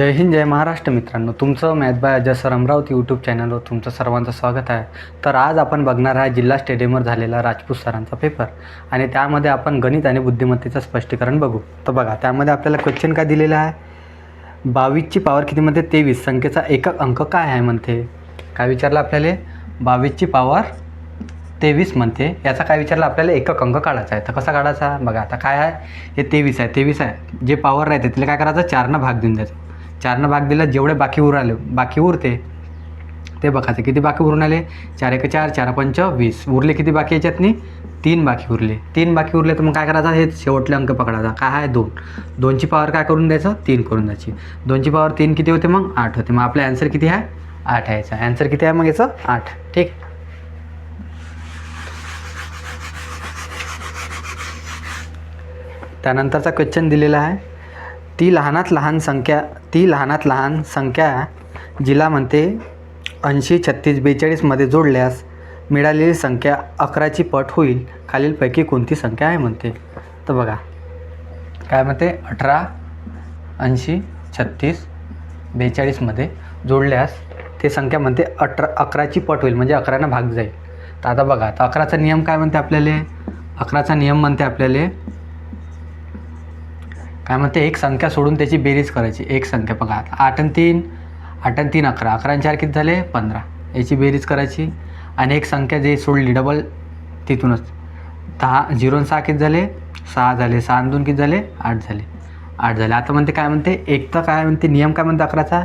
जय हिंद जय महाराष्ट्र मित्रांनो, तुमचं math by Ajay sir Amravati YouTube चॅनलवर तुमचं सर्वांचं स्वागत आहे. तर आज आपण बघणार आहे जिल्हा स्टेडियमवर झालेला राजपूत सरांचा पेपर आणि त्यामध्ये आपण गणित आणि बुद्धिमत्तेचं स्पष्टीकरण बघू. तर बघा, त्यामध्ये आपल्याला क्वेश्चन काय दिलेला आहे, 22ची पॉवर किती म्हणते 23, संख्येचा एकक अंक काय आहे म्हणते. काय विचारलं आपल्याला, 22ची पॉवर 23 म्हणते, याचा काय विचारलं आपल्याला, एकक अंक काढायचा आहे. तर कसा काढायचा बघा. आता काय आहे, हे 23 आहे. 23 आहे, जे पॉवर राहते तिला काय करायचं, 4नं भाग देऊन द्यायचं. 4नं भाग दिला, जेवढे बाकी उरते ते बघायचे. किती बाकी उरून आले, 4 1 4, 4 5 20. उरले किती बाकी याच्यातनी, 3 बाकी उरले. 3 बाकी उरले तर मग काय करायचं, हे शेवटले अंक पकडायचा. काय आहे, 2. 2ची पॉवर काय करून द्यायचं, 3 करून द्यायची. 2ची पॉवर 3 किती होते, मग 8 होते. मग आपला ॲन्सर किती आहे, 8 आहे. याचा ॲन्सर किती आहे मग याचं, 8. ठीक. त्यानंतरचा क्वेश्चन दिलेला आहे, ती लहानात लहान संख्या जिला म्हणते 80 36 42मध्ये जोडल्यास मिळालेली संख्या 11ची पट होईल. खालीलपैकी कोणती संख्या आहे म्हणते. तर बघा काय म्हणते, 18 80 36 42मध्ये जोडल्यास ते संख्या म्हणते 11ची पट होईल, म्हणजे 11नं भाग जाईल. तर आता बघा, आता 11चा नियम काय म्हणते आपल्याला, 11चा नियम म्हणते आपल्याला काय म्हणते, एक संख्या सोडून त्याची बेरीज करायची. एक संख्या बघा, 8 आणि 3 11, 11 आणि 4 किती झाले, 15. याची बेरीज करायची. आणि एक संख्या जे सोडली डबल तिथूनच 10 0 आणि 6 किती झाले, 6 झाले. 6 आणि 2 किती झाले, 8 झाले. आता म्हणते काय म्हणते, एक तर काय म्हणते नियम काय म्हणते 11चा,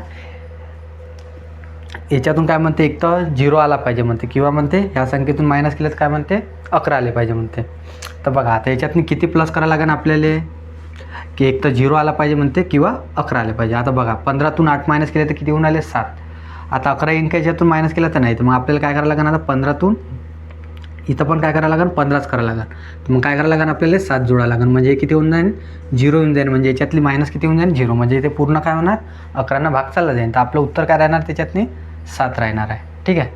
याच्यातून काय म्हणते, एक तर 0 आला पाहिजे म्हणते, किंवा म्हणते ह्या संख्येतून मायनस केलं तर काय म्हणते 11 आले पाहिजे म्हणते. तर बघा आता याच्यातून किती प्लस करायला लागेल आपल्याला, की एक तर 0 आला पाहिजे म्हणते किंवा 11 आले पाहिजे. आता बघा, 15तून 8 मायनस केले तर किती होऊन आले, 7. आता 11 इनका याच्यातून मायनस केला तर नाही, तर मग आपल्याला काय करायला लागेल, आता 15तून इथं पण काय करायला लागेल, 15च करायला लागेल. तर मग काय करायला लागेल आपल्याला, 7 जोडायला लागेल. म्हणजे किती होऊन जाईल, 0 होऊन जाईल. म्हणजे याच्यातली मायनस किती होऊन जाईल, 0. म्हणजे ते पूर्ण काय होणार, 11नं भाग चालला जाईल. तर आपलं उत्तर काय राहणार, त्याच्यातनी 7 राहणार आहे. ठीक आहे.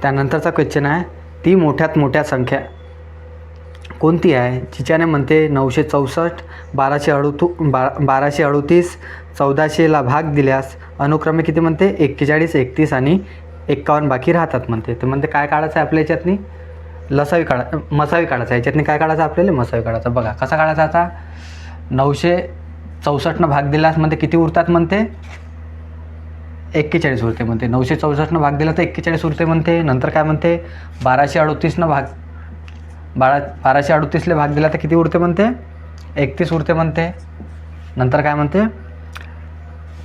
त्यानंतरचा क्वेश्चन आहे, ती मोठ्यात मोठ्या संख्या कोणती आहे, जिच्याने म्हणते 964 1238 1400ला भाग दिल्यास अनुक्रमे किती म्हणते, 41 31 आणि 51 बाकी राहतात म्हणते. तर म्हणते काय काढायचं आहे आपल्या याच्यातनी, मसावी काढायचा. याच्यातनी काय काढायचं आपल्याला, मसावी काढायचा. बघा कसा काढायचा, आता 964नं भाग दिल्यास म्हणते किती उरतात म्हणते, 41 उरते म्हणते. 964नं भाग दिला तर 41 उरते म्हणते. नंतर काय म्हणते, 1238ला भाग दिला तर किती उरते म्हणते, 31 उरते म्हणते. नंतर काय म्हणते,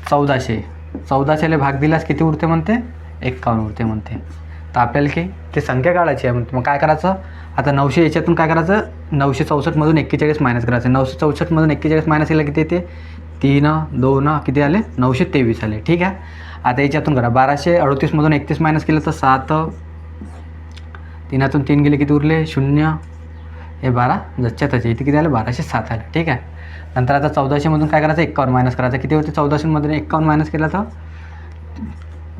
1400ला भाग दिल्यास किती उरते म्हणते, 51 उरते म्हणते. तर आपल्याला की ते संख्या काढायची आहे म्हणते. मग काय करायचं, आता 900 याच्यातून काय करायचं, 964मधून 41 मायनस करायचं. 964मधून 41 मायनस केलं किती येते, 3 2 किती आले, 923 आले. ठीक आहे. आता याच्यातून करा, 1238मधून 31 मायनस केलं तर 7, 3तून 3 गेले किती उरले, 0. हे 12 जसच्या त्याचे इथे किती आले, 1207 आले. ठीक आहे. नंतर आता 1400मधून काय करायचं, 51 मायनस करायचं. किती होते, 1400मधून 51 मायनस केलं तर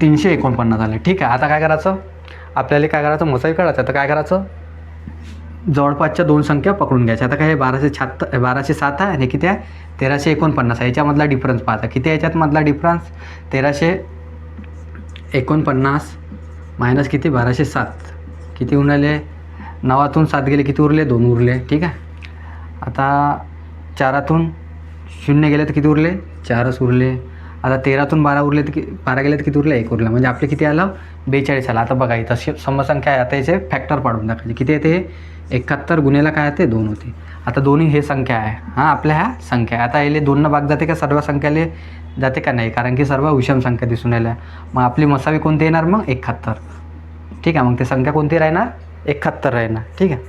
349 आले. ठीक आहे. आता काय करायचं आपल्याला, काय करायचं, मसावी काढायचं. तर काय करायचं, जवळपासच्या दोन संख्या पकडून घ्यायच्या. आता काय, 1207 आहे आणि किती आहे, 1349 आहे. याच्यामधला डिफरन्स पाहता किती आहे, याच्यात मधला डिफरन्स 1349 मायनस किती, 1207 किती होऊन आले, 9तून 7 गेले किती उरले, 2 उरले. ठीक आहे. आता 4तून 0 गेले तर किती उरले, 4च उरले. आता 13तून 12 उरले तर 12 गेले तर किती उरले, 1 उरलं. म्हणजे आपले किती आलं, 42 आलं. आता बघा इथं समसंख्या आहे, आता याचे फॅक्टर पाडून टाकायचे. किती येते, 71 गुणेला काय येते, 2 होते. आता दोन्ही हे संख्या आहे, हां आपल्या ह्या संख्या आहे. आता याला 2 भाग जाते का, सर्व संख्याले जाते का, नाही, कारण की सर्व विषम संख्या दिसून आल्या. मग आपली मसावी कोणती येणार, मग 71. ठीक आहे. मग ते संख्या कोणती राहणार, 71 राहणार. ठीक आहे.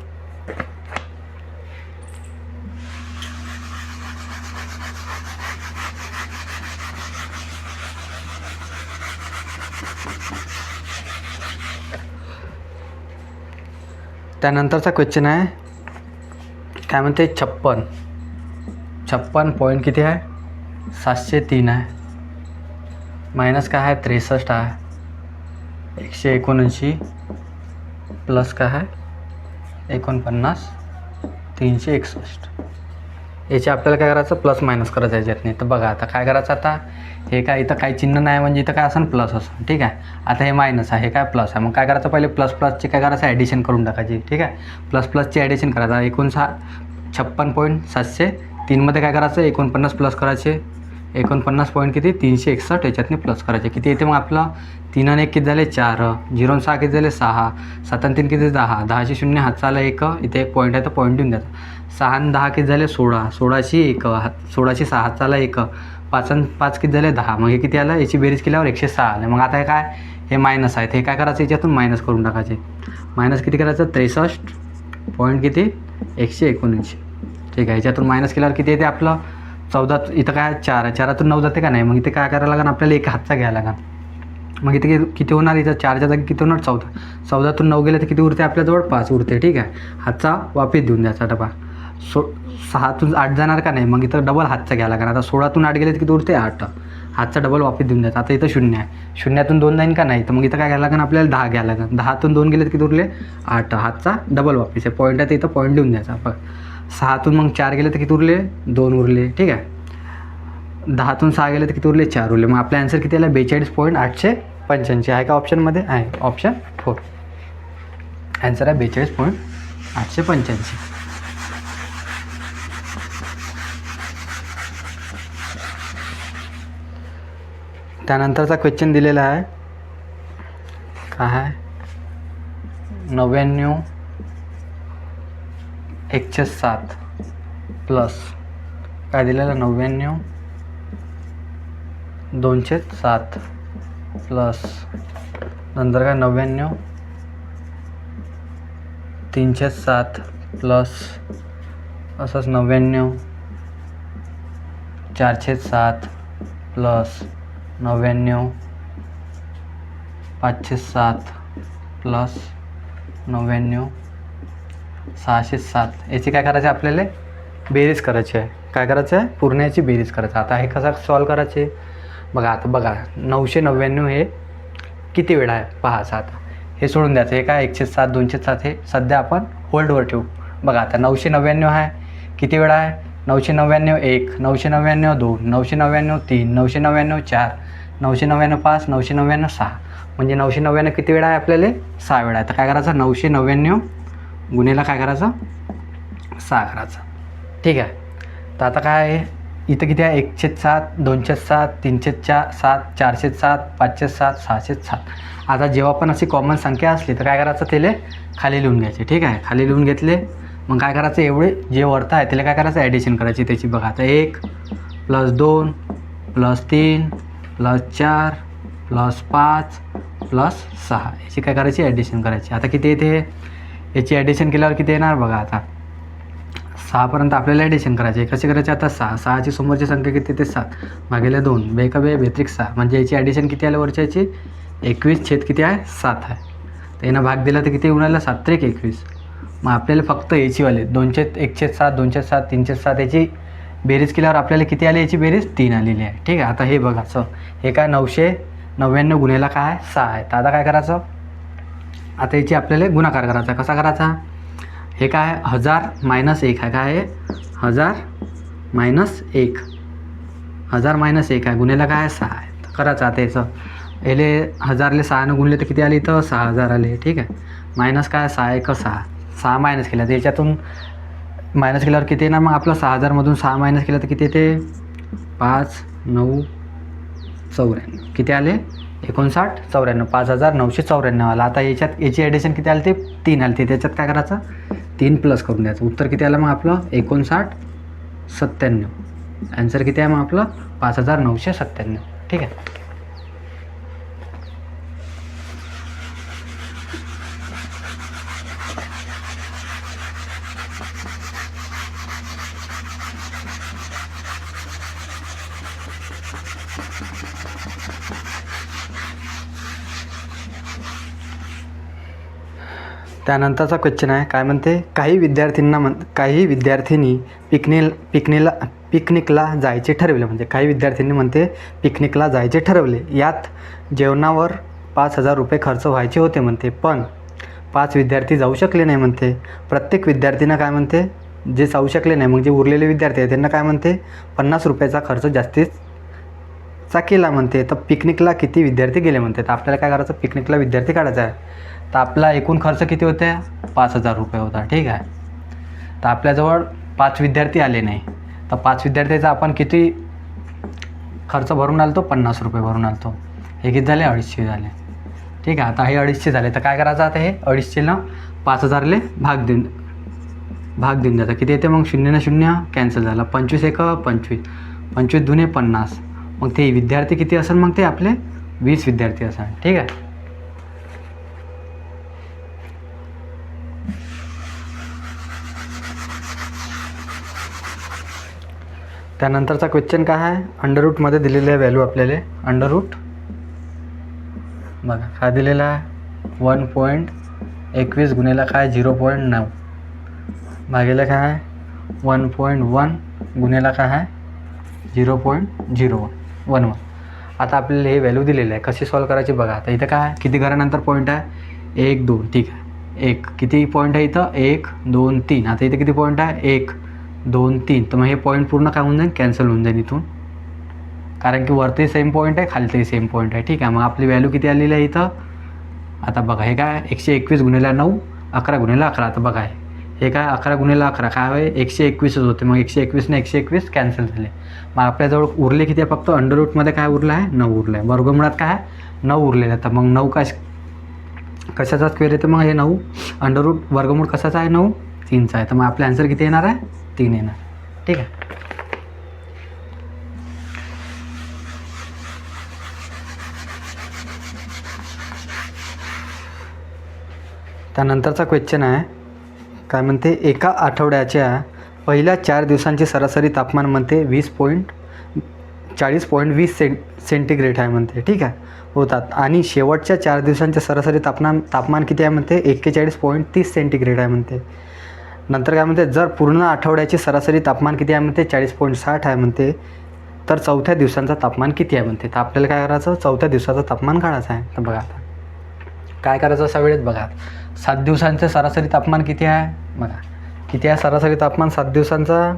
त्यानंतरचा क्वेश्चन आहे, काय म्हणते, 56 पॉईंट किती आहे, 703 आहे. मायनस काय आहे, 63 आहे. 179 प्लस काय आहे, 49 361. याचे आपल्याला काय करायचं, प्लस मायनस करायचं याच्यात नाही. तर बघा आता काय करायचं, आता हे काय इथं काही चिन्ह नाही म्हणजे इथं काय असं प्लस असं, ठीक आहे. आता हे मायनस आहे, हे काय प्लस आहे. मग काय करायचं, पहिले प्लस प्लसची काय करायचं ॲडिशन करून टाकायची, ठीक आहे. प्लस प्लसची ॲडिशन करायचं. 56.703मध्ये काय करायचं 49 प्लस करायचे, 49 पॉईंट किती 361 याच्यातनी प्लस करायचे. किती येते मग आपलं 3 आणि 1 किती झाले 4, 0 आणि 6 किती झाले 6, 7 आणि 3 किती 10, 10ची 0 हातचा आला 1, इथे एक पॉईंट आहे तर पॉईंट देऊन द्यायचा. 6 आणि 10 किती झाले 16, 16ची 1, 16ची 6 हातचा आला 1, 5 आणि 5 किती झाले 10, मग हे किती आलं, याची बेरीज केल्यावर 106 आले. मग आता हे काय, हे मायनस आहेत, हे काय करायचं याच्यातून मायनस करून टाकायचे. मायनस किती करायचं 63 पॉईंट किती 179, ठीक आहे. याच्यातून मायनस केल्यावर किती येते आपलं 14. इथं काय 4 आहे, 4तून 9 जाते का नाही, मग इथे काय करायला लागेल आपल्याला एक हातचा घ्यायला लागेल. मग इथे किती होणार, इथं 4च्या जागी किती होणार 14, 14तून 9 गेले तर किती उरते आपल्याजवळ 5 उरते, ठीक आहे. हातचा वापिस देऊन द्यायचा डबा. 6तून 8 जाणार का नाही, मग इथं डबल हातचा घ्यायला लागणार. आता 16तून 8 गेले तर किती उरते 8, हातचा डबल वापिस देऊन द्यायचा. आता इथं 0 आहे, 0तून 2 जाईन का नाही, तर मग इथं काय घ्यायला लागेल आपल्याला 10 घ्यायला लागेल. 10तून 2 गेले तर किती उरले 8, हातचा डबल वापिस आहे. पॉईंट आहे तर इथं पॉईंट देऊन द्यायचा. बघ 6तून मग 4 गेले तर किती उरले 2 उरले, ठीक आहे. 10तून 6 गेले तर किती उरले 4 उरले. मग आपला आन्सर किती आला 42.885 आहे का ऑप्शनमध्ये, आहे ऑप्शन 4. आन्सर आहे 42.885. त्यानंतरचा क्वेश्चन दिलेला आहे, काय आहे 99 107 प्लस काय दिलेलं 99 207 प्लस नंतर काय 99 307 प्लस असंच 99 407 प्लस 99 507 प्लस 99 607. याची काय करायची आपल्याला बेरीज करायची आहे. काय करायचं आहे, पूर्ण याची बेरीज करायचं. आता हे कसं सॉल्व करायचे, बघा आता बघा 999 हे किती वेळा आहे पाहायचं. आता हे सोडून द्यायचं, हे काय 107 207 हे सध्या आपण होल्डवर ठेवू. बघा आता 999 आहे, किती वेळा आहे 999 1, 999 2, 999 3, 999 4, 999 5, 999 6, म्हणजे 999 किती वेळा आहे आपल्याला 6 वेळा आहे. तर काय करायचं 999 गुन्हेला काय करायचं 6 करायचं, ठीक आहे. तर आता काय आहे इथं किती आहे 107 207 307 407 507 607. आता जेव्हा पण अशी कॉमन संख्या असली तर काय करायचं त्याला खाली लिहून घ्यायचे, ठीक आहे. खाली लिहून घेतले मग काय करायचं एवढे जे वरत आहे त्याला काय करायचं ॲडिशन करायची त्याची. बघा आता 1 + 2 + 3 + 4 + 5 + 6 याची काय करायची ॲडिशन करायची. आता किती येते याची ॲडिशन केल्यावर किती येणार बघा. आता 6पर्यंत आपल्याला ॲडिशन करायचे. कशी करायचे आता 6ची समोरची संख्या किती ते 7 भागिले 2 बेका बे बेत्रिक 6, म्हणजे याची ॲडिशन किती आलं वरच्याची 21 किती आहे 7 आहे. तर यानं भाग दिला तर किती येऊन आलं 7 त्रिक 21. मग आपल्याला फक्त याची वाले 107 207 307 याची बेरीज केल्यावर आपल्याला किती आली याची बेरीज 3 आलेली आहे, ठीक आहे. आता हे बघा हे काय 999 गुन्हेला काय 6 आहे. तर आता काय करायचं आता याची आपल्याला गुणाकार करायचा. कसा करायचा, हे काय 1000 - 1 आहे, काय आहे 1000 - 1, 1000 - 1 आहे गुन्हेला काय 6 आहे. तर करायचं आता याचं याले 1000ले 6नं गुणले तर किती आले इथं 6000 आले, ठीक आहे. मायनस काय 6 1 6, 6 मायनस केलं तर याच्यातून मायनस केल्यावर किती येणार मग आपलं 6000मधून 6 मायनस केलं तर किती येते 5 9 94 किती आले 59 94 5994 आला. आता याच्यात याची ॲडिशन किती आली ते 3 आली. ते त्याच्यात काय करायचं 3 प्लस करून द्यायचं. उत्तर किती आलं मग आपलं 59 97. आन्सर किती आहे मग आपलं 5997, ठीक आहे. त्यानंतरचा क्वेश्चन आहे काय म्हणते, काही विद्यार्थ्यांनी पिकनिकला जायचे ठरवले. म्हणजे काही विद्यार्थ्यांनी म्हणते पिकनिकला जायचे ठरवले. यात जेवणावर 5000 रुपये खर्च व्हायचे होते म्हणते. पण 5 विद्यार्थी जाऊ शकले नाही म्हणते. प्रत्येक विद्यार्थीनं काय म्हणते, जे जाऊ शकले नाही मग जे उरलेले विद्यार्थी आहेत त्यांना काय म्हणते, 50 रुपयाचा खर्च जास्तीचा केला म्हणते. तर पिकनिकला किती विद्यार्थी गेले म्हणते. तर आपल्याला काय करायचं, पिकनिकला विद्यार्थी काढायचा आहे. तर आपला एकूण खर्च किती होते, 5,000 रुपये होता. ठीक आहे. तर आपल्याजवळ 5 विद्यार्थी आले नाही, तर 5 विद्यार्थ्याचा आपण किती खर्च भरून आलतो, 50 रुपये भरून आलतो. हे किती झाले, 250 झाले. ठीक आहे. आता हे 250 झाले, तर काय करायचं आता, हे 250ला 5,000ले भाग देऊन द्यायचा. किती येते मग, 0 न 0 कॅन्सल झाला. 25 एक 25, 25 दुने 50. मग ते विद्यार्थी किती असेल, मग ते आपले 20 विद्यार्थी असेल. ठीक आहे. त्यानंतरचा क्वेश्चन काय आहे, अंडररूटमध्ये दिलेले आहे व्हॅल्यू आपल्याला. अंडररूट बघा काय दिलेला आहे, 1.21 गुणिले काय 0.9 भागिले काय आहे 1.1 गुणिले काय आहे 0.011. आता आपल्याला हे व्हॅल्यू दिलेली आहे, कशी सॉल्व करायची बघा. आता इथं काय किती घरानंतर पॉईंट आहे, 1 2. ठीक आहे. 1 किती पॉईंट आहे इथं, 1 2 3. आता इथे किती पॉईंट आहे, 1 2 3. तर मग हे पॉईंट पूर्ण काय होऊन जाईल, कॅन्सल होऊन जाईल इथून, कारण की वरती सेम पॉईंट आहे, खालतही सेम पॉईंट आहे. ठीक आहे. मग आपली व्हॅल्यू किती आलेली आहे इथं, आता बघा हे काय 121 गुणिले 9, 11 गुणिले 11. आता बघा हे काय 11 गुणिले 11 काय आहे 121च होते. मग 121ने 121 कॅन्सल झाले. मग आपल्याजवळ उरले किती आहे, फक्त अंडररूटमध्ये काय उरलं आहे, 9 उरलं आहे. वर्गमुळात काय आहे 9 उरलेलं आहे. तर मग 9 काय कशाचा स्क्वेअर येतं, मग हे 9 अंडररूट वर्गमूळ कशाचा आहे, 9 3चा आहे. तर मग आपले आन्सर किती येणार आहे, 3 येणार. ठीक आहे. त्यानंतरचा क्वेश्चन आहे, काय म्हणते, एका आठवड्याच्या पहिल्या 4 दिवसांचे सरासरी तापमान म्हणते 40.20 सेंटीग्रेड आहे म्हणते. ठीक आहे होतात. आणि शेवटच्या 4 दिवसांचे सरासरी तापमान किती आहे म्हणते, 41.30 सेंटीग्रेड आहे म्हणते. नंतर काय म्हणते, जर पूर्ण आठवड्याचे सरासरी तापमान किती आहे म्हणते, 40.60 आहे म्हणते, तर चौथ्या दिवसांचा तापमान किती आहे म्हणते. तर आपल्याला काय करायचं, चौथ्या दिवसाचं तापमान काढायचं आहे. तर बघा आता काय करायचं अशा वेळेत, बघा 7 दिवसांचे सरासरी तापमान किती आहे, बघा किती आहे सरासरी तापमान 7 दिवसांचा,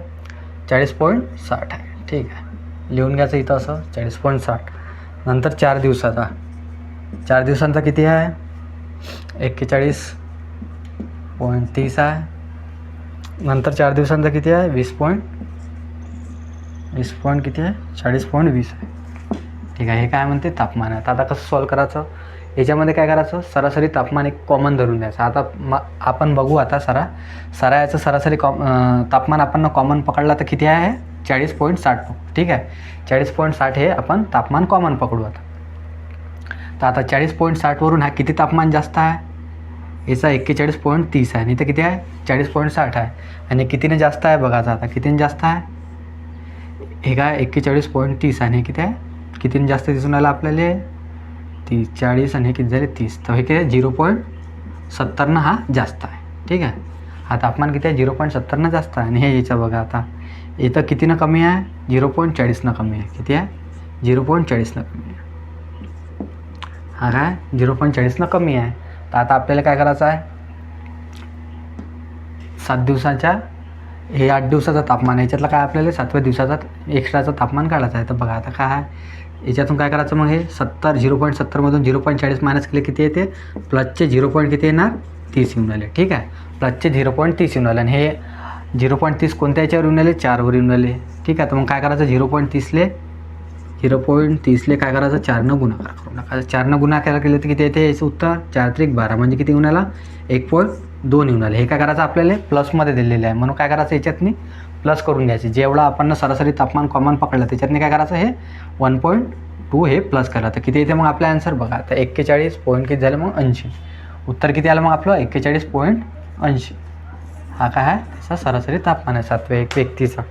40.60 आहे. ठीक आहे. लिहून घ्यायचं इथं असं 40.60. नंतर 4 दिवसांचा किती आहे, 41.30 आहे. नंतर 4 दिवसांचा किती आहे, 20 किती आहे 40.20 आहे. ठीक आहे. हे काय म्हणते, तापमान आहे. तर आता कसं सॉल्व करायचं, याच्यामध्ये काय करायचं, सरासरी तापमान एक कॉमन धरून द्यायचं. आता आपण बघू आता याचं सरासरी तापमान आपण कॉमन पकडला तर किती आहे, 40.60. ठीक आहे. 40.60 हे आपण तापमान कॉमन पकडू आता. तर आता 40.60 वरून हा किती तापमान जास्त आहे, याचा 41.30 आहे. आणि इथं किती आहे, 40.60 आहे. आणि कितीने जास्त आहे बघा. आता कितीने जास्त आहे, हे काय 41.30 आणि हे किती आहे, कितीने जास्त दिसून आलं आपल्याला, 40 आणि हे किती झाले 30. तर हे किती आहे, 0.70 हा जास्त आहे. ठीक आहे. हा तापमान किती आहे, 0.70 जास्त आहे. आणि हे याचं बघा आता इथं कितीनं कमी आहे, 0.40 कमी आहे. किती आहे, 0.40 कमी आहे. हा काय 0.40 कमी आहे. तर आता आपल्याला काय करायचं आहे, 7 दिवसाच्या हे 8 दिवसाचं तापमान, याच्यातलं काय आपल्याला 7व्या दिवसाचा एक्स्ट्राचं तापमान काढायचं आहे. तर बघा आता काय आहे, याच्यातून काय करायचं, मग हे 0.70मधून 0.40 मायनस केले किती येते, प्लसचे 0. किती येणार, 30 येऊन आले. ठीक आहे. प्लसचे 0.30 येऊन आले. आणि हे 0.30 कोणत्या याच्यावर येऊन आले, 4वर येऊन आले. ठीक आहे. तर मग काय करायचं, 0.30ले काय करायचं, 4नं गुणाकार करून टाकायचं. 4नं गुणाकार केलं तर किती येते, याचं उत्तर 4 त्रिक 12 म्हणजे किती येऊन आला, 1.2 येऊन आले. हे काय करायचं, आपल्याला प्लसमध्ये दिलेलं आहे म्हणून काय करायचं, याच्यातनी प्लस करून घ्यायचे. जेवढं आपण सरासरी तापमान कॉमन पकडलं त्याच्यातनी काय करायचं, हे 1.2 हे प्लस करा. तर किती येते मग आपला आन्सर बघा. आता 41 पॉईंट किती झालं मग 80. उत्तर किती आलं मग आपलं, 41.80. हा काय आहे, त्याचा सरासरी तापमान आहे 7व्या व्यक्तीचा.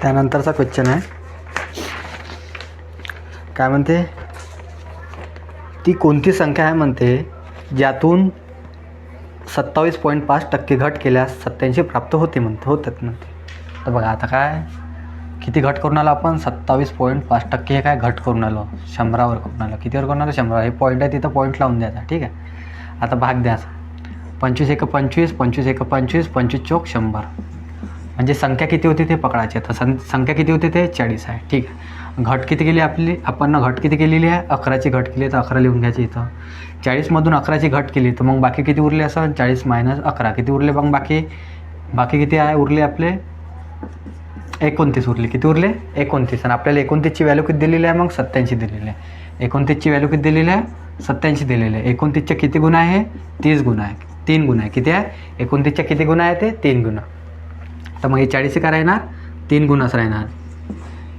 त्यानंतरचा क्वेश्चन आहे, काय म्हणते, ती कोणती संख्या आहे म्हणते ज्यातून 27.5% घट केल्यास 87 प्राप्त होतात म्हणते. तर बघा आता काय किती घट करून आलो आपण 27.5% हे काय घट करून आलो 100वर करून आलो. कितीवर करून आलो 100. हे पॉईंट आहे तिथं पॉईंट लावून द्यायचा. ठीक आहे. आता भाग द्यायचा 25 × 25 25 × 25 25 चौक 100. म्हणजे संख्या किती होती ते पकडायची. आता संख्या किती होती ते 40 आहे. ठीक आहे. घट किती केली आपली आपण घट किती केलेली आहे 11ची घट केली तर 11 लिहून घ्यायची इथं. 40मधून 11ची घट केली तर मग बाकी किती उरले असं 40 - 11 किती उरले मग बाकी किती आहे उरले आपले 29 उरले. किती उरले 29. आणि आपल्याला 29ची व्हॅल्यू किती दिलेली आहे मग 87 दिलेली आहे. 29ची व्हॅल्यू किती दिलेली आहे 87 दिलेली आहे. 29च्या किती गुण आहे 30 गुण आहे 3 गुण आहे. किती आहे 29च्या किती गुण आहे ते 3 गुण. तर मग हे 40 काय राहणार 3 गुणच राहणार.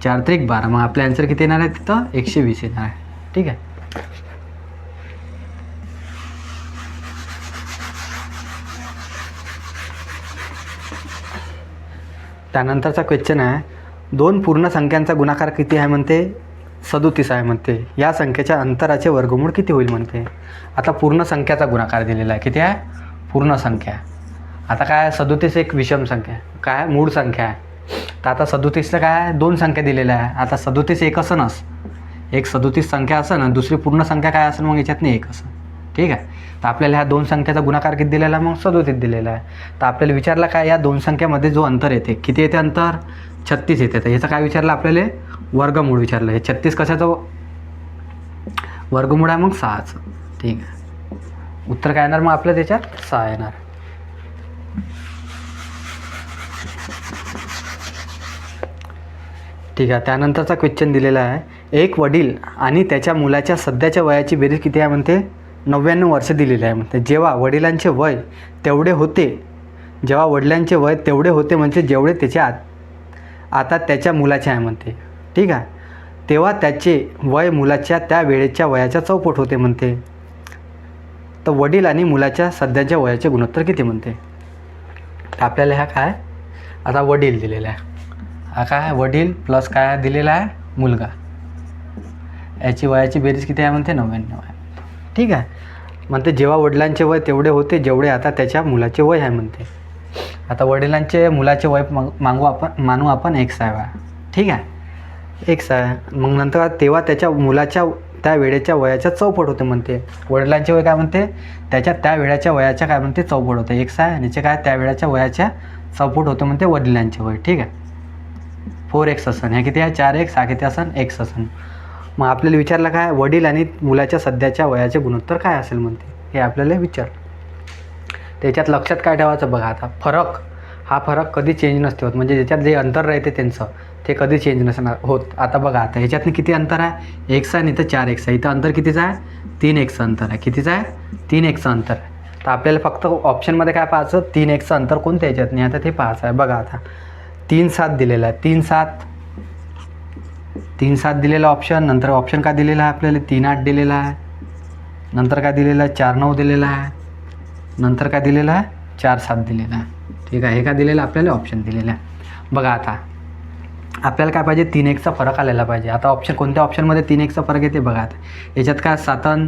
4 × 3 = 12. मग आपलं आन्सर किती येणार आहे तिथं 120 येणार आहे. ठीक आहे. त्यानंतरचा क्वेश्चन आहे 2 पूर्ण संख्यांचा गुणाकार किती आहे म्हणते 37 आहे म्हणते. या संख्येच्या अंतराचे वर्गमूळ किती होईल म्हणते. आता पूर्ण संख्याचा गुणाकार दिलेला आहे. किती आहे पूर्ण संख्या. आता काय 37 एक विषम संख्या काय मूळ संख्या आहे. तर आता 37ला काय 2 संख्या दिलेल्या आहे. आता 37 एक असनच एक 37 संख्या असेल ना दुसरी पूर्ण संख्या काय असेल मग याच्यातनं एक असेल. ठीक आहे. तर आपल्याला ह्या 2 संख्याचा गुणाकार किती दिलेला आहे मग 37 दिलेला आहे. तर आपल्याला विचारला काय या 2 संख्यामध्ये जो अंतर येते किती येते अंतर 36 येते. तर ह्याचं काय विचारलं आपल्याला वर्गमूळ विचारलं. हे 36 कशाचं वर्गमूळ आहे मग 6चं. ठीक आहे. उत्तर काय येणार मग आपलं त्याच्यात 6 येणार. ठीक आहे. त्यानंतरचा क्वेश्चन दिलेला आहे एक वडील आणि त्याच्या मुलाच्या सध्याच्या वयाची बेरीज किती आहे म्हणते 99 वर्ष दिलेली आहे म्हणते. जेव्हा वडिलांचे वय तेवढे होते म्हणजे जेवढे त्याच्या आता त्याच्या मुलाचे आहे म्हणते. ठीक आहे. तेव्हा त्याचे वय मुलाच्या त्या वेळेच्या वयाच्या चौपट होते म्हणते. तर वडील आणि मुलाच्या सध्याच्या वयाचे गुणोत्तर किती म्हणते. तर आपल्याला ह्या काय आता वडील दिलेला आहे. हा काय वडील प्लस काय दिलेला आहे मुलगा. याची वयाची बेरीज किती आहे म्हणते 99 आहे. ठीक आहे. म्हणते जेव्हा वडिलांचे वय तेवढे होते जेवढे आता त्याच्या मुलाचे वय आहे म्हणते. आता वडिलांचे मुलाचे वय मानू आपण x आहे. ठीक आहे x आहे. मग नंतर तेव्हा त्याच्या मुलाच्या त्या वेळेच्या वयाच्या चौपट होते म्हणते. वडिलांचे वय काय म्हणते त्याच्या त्या वेळेच्या वयाच्या काय म्हणते चौपट होते x आहे. आणि काय त्या वेळेच्या वयाच्या चौपट होते म्हणते वडिलांचे वय. ठीक आहे. 4x असन. ह्या किती आहे 4x. हा किती असन x असन. मग आपल्याला विचारलं काय वडील आणि मुलाच्या सध्याच्या वयाचे गुणोत्तर काय असेल म्हणते. हे आपल्याला विचार. त्याच्यात लक्षात काय ठेवायचं बघा. आता हा फरक कधी चेंज नसते होत. म्हणजे ज्याच्यात जे अंतर राहते त्यांचं ते कधी चेंज नसणार होत. आता बघा आता ह्याच्यातनं किती अंतर आहे x आहे आणि इथं 4x आहे. इथं अंतर कितीचं आहे 3x अंतर आहे. कितीचं आहे 3x अंतर आहे. तर आपल्याला फक्त ऑप्शनमध्ये काय पाहायचं 3x अंतर कोणत्या ह्याच्यात नाही आता ते पाहायचं आहे. बघा आता 3-7 दिलेला आहे. 3-7 दिलेला ऑप्शन. नंतर ऑप्शन काय दिलेला आहे आपल्याला 3-8 दिलेला आहे. नंतर काय दिलेलं आहे 4-9 दिलेला आहे. नंतर काय दिलेलं आहे 4-7 दिलेला आहे. ठीक आहे. हे काय दिलेलं आपल्याला ऑप्शन दिलेलं आहे. बघा आता आपल्याला काय पाहिजे 3xचा फरक आलेला पाहिजे. आता ऑप्शन कोणत्या ऑप्शनमध्ये 3xचा फरक येते बघा. आता याच्यात काय 7 आणि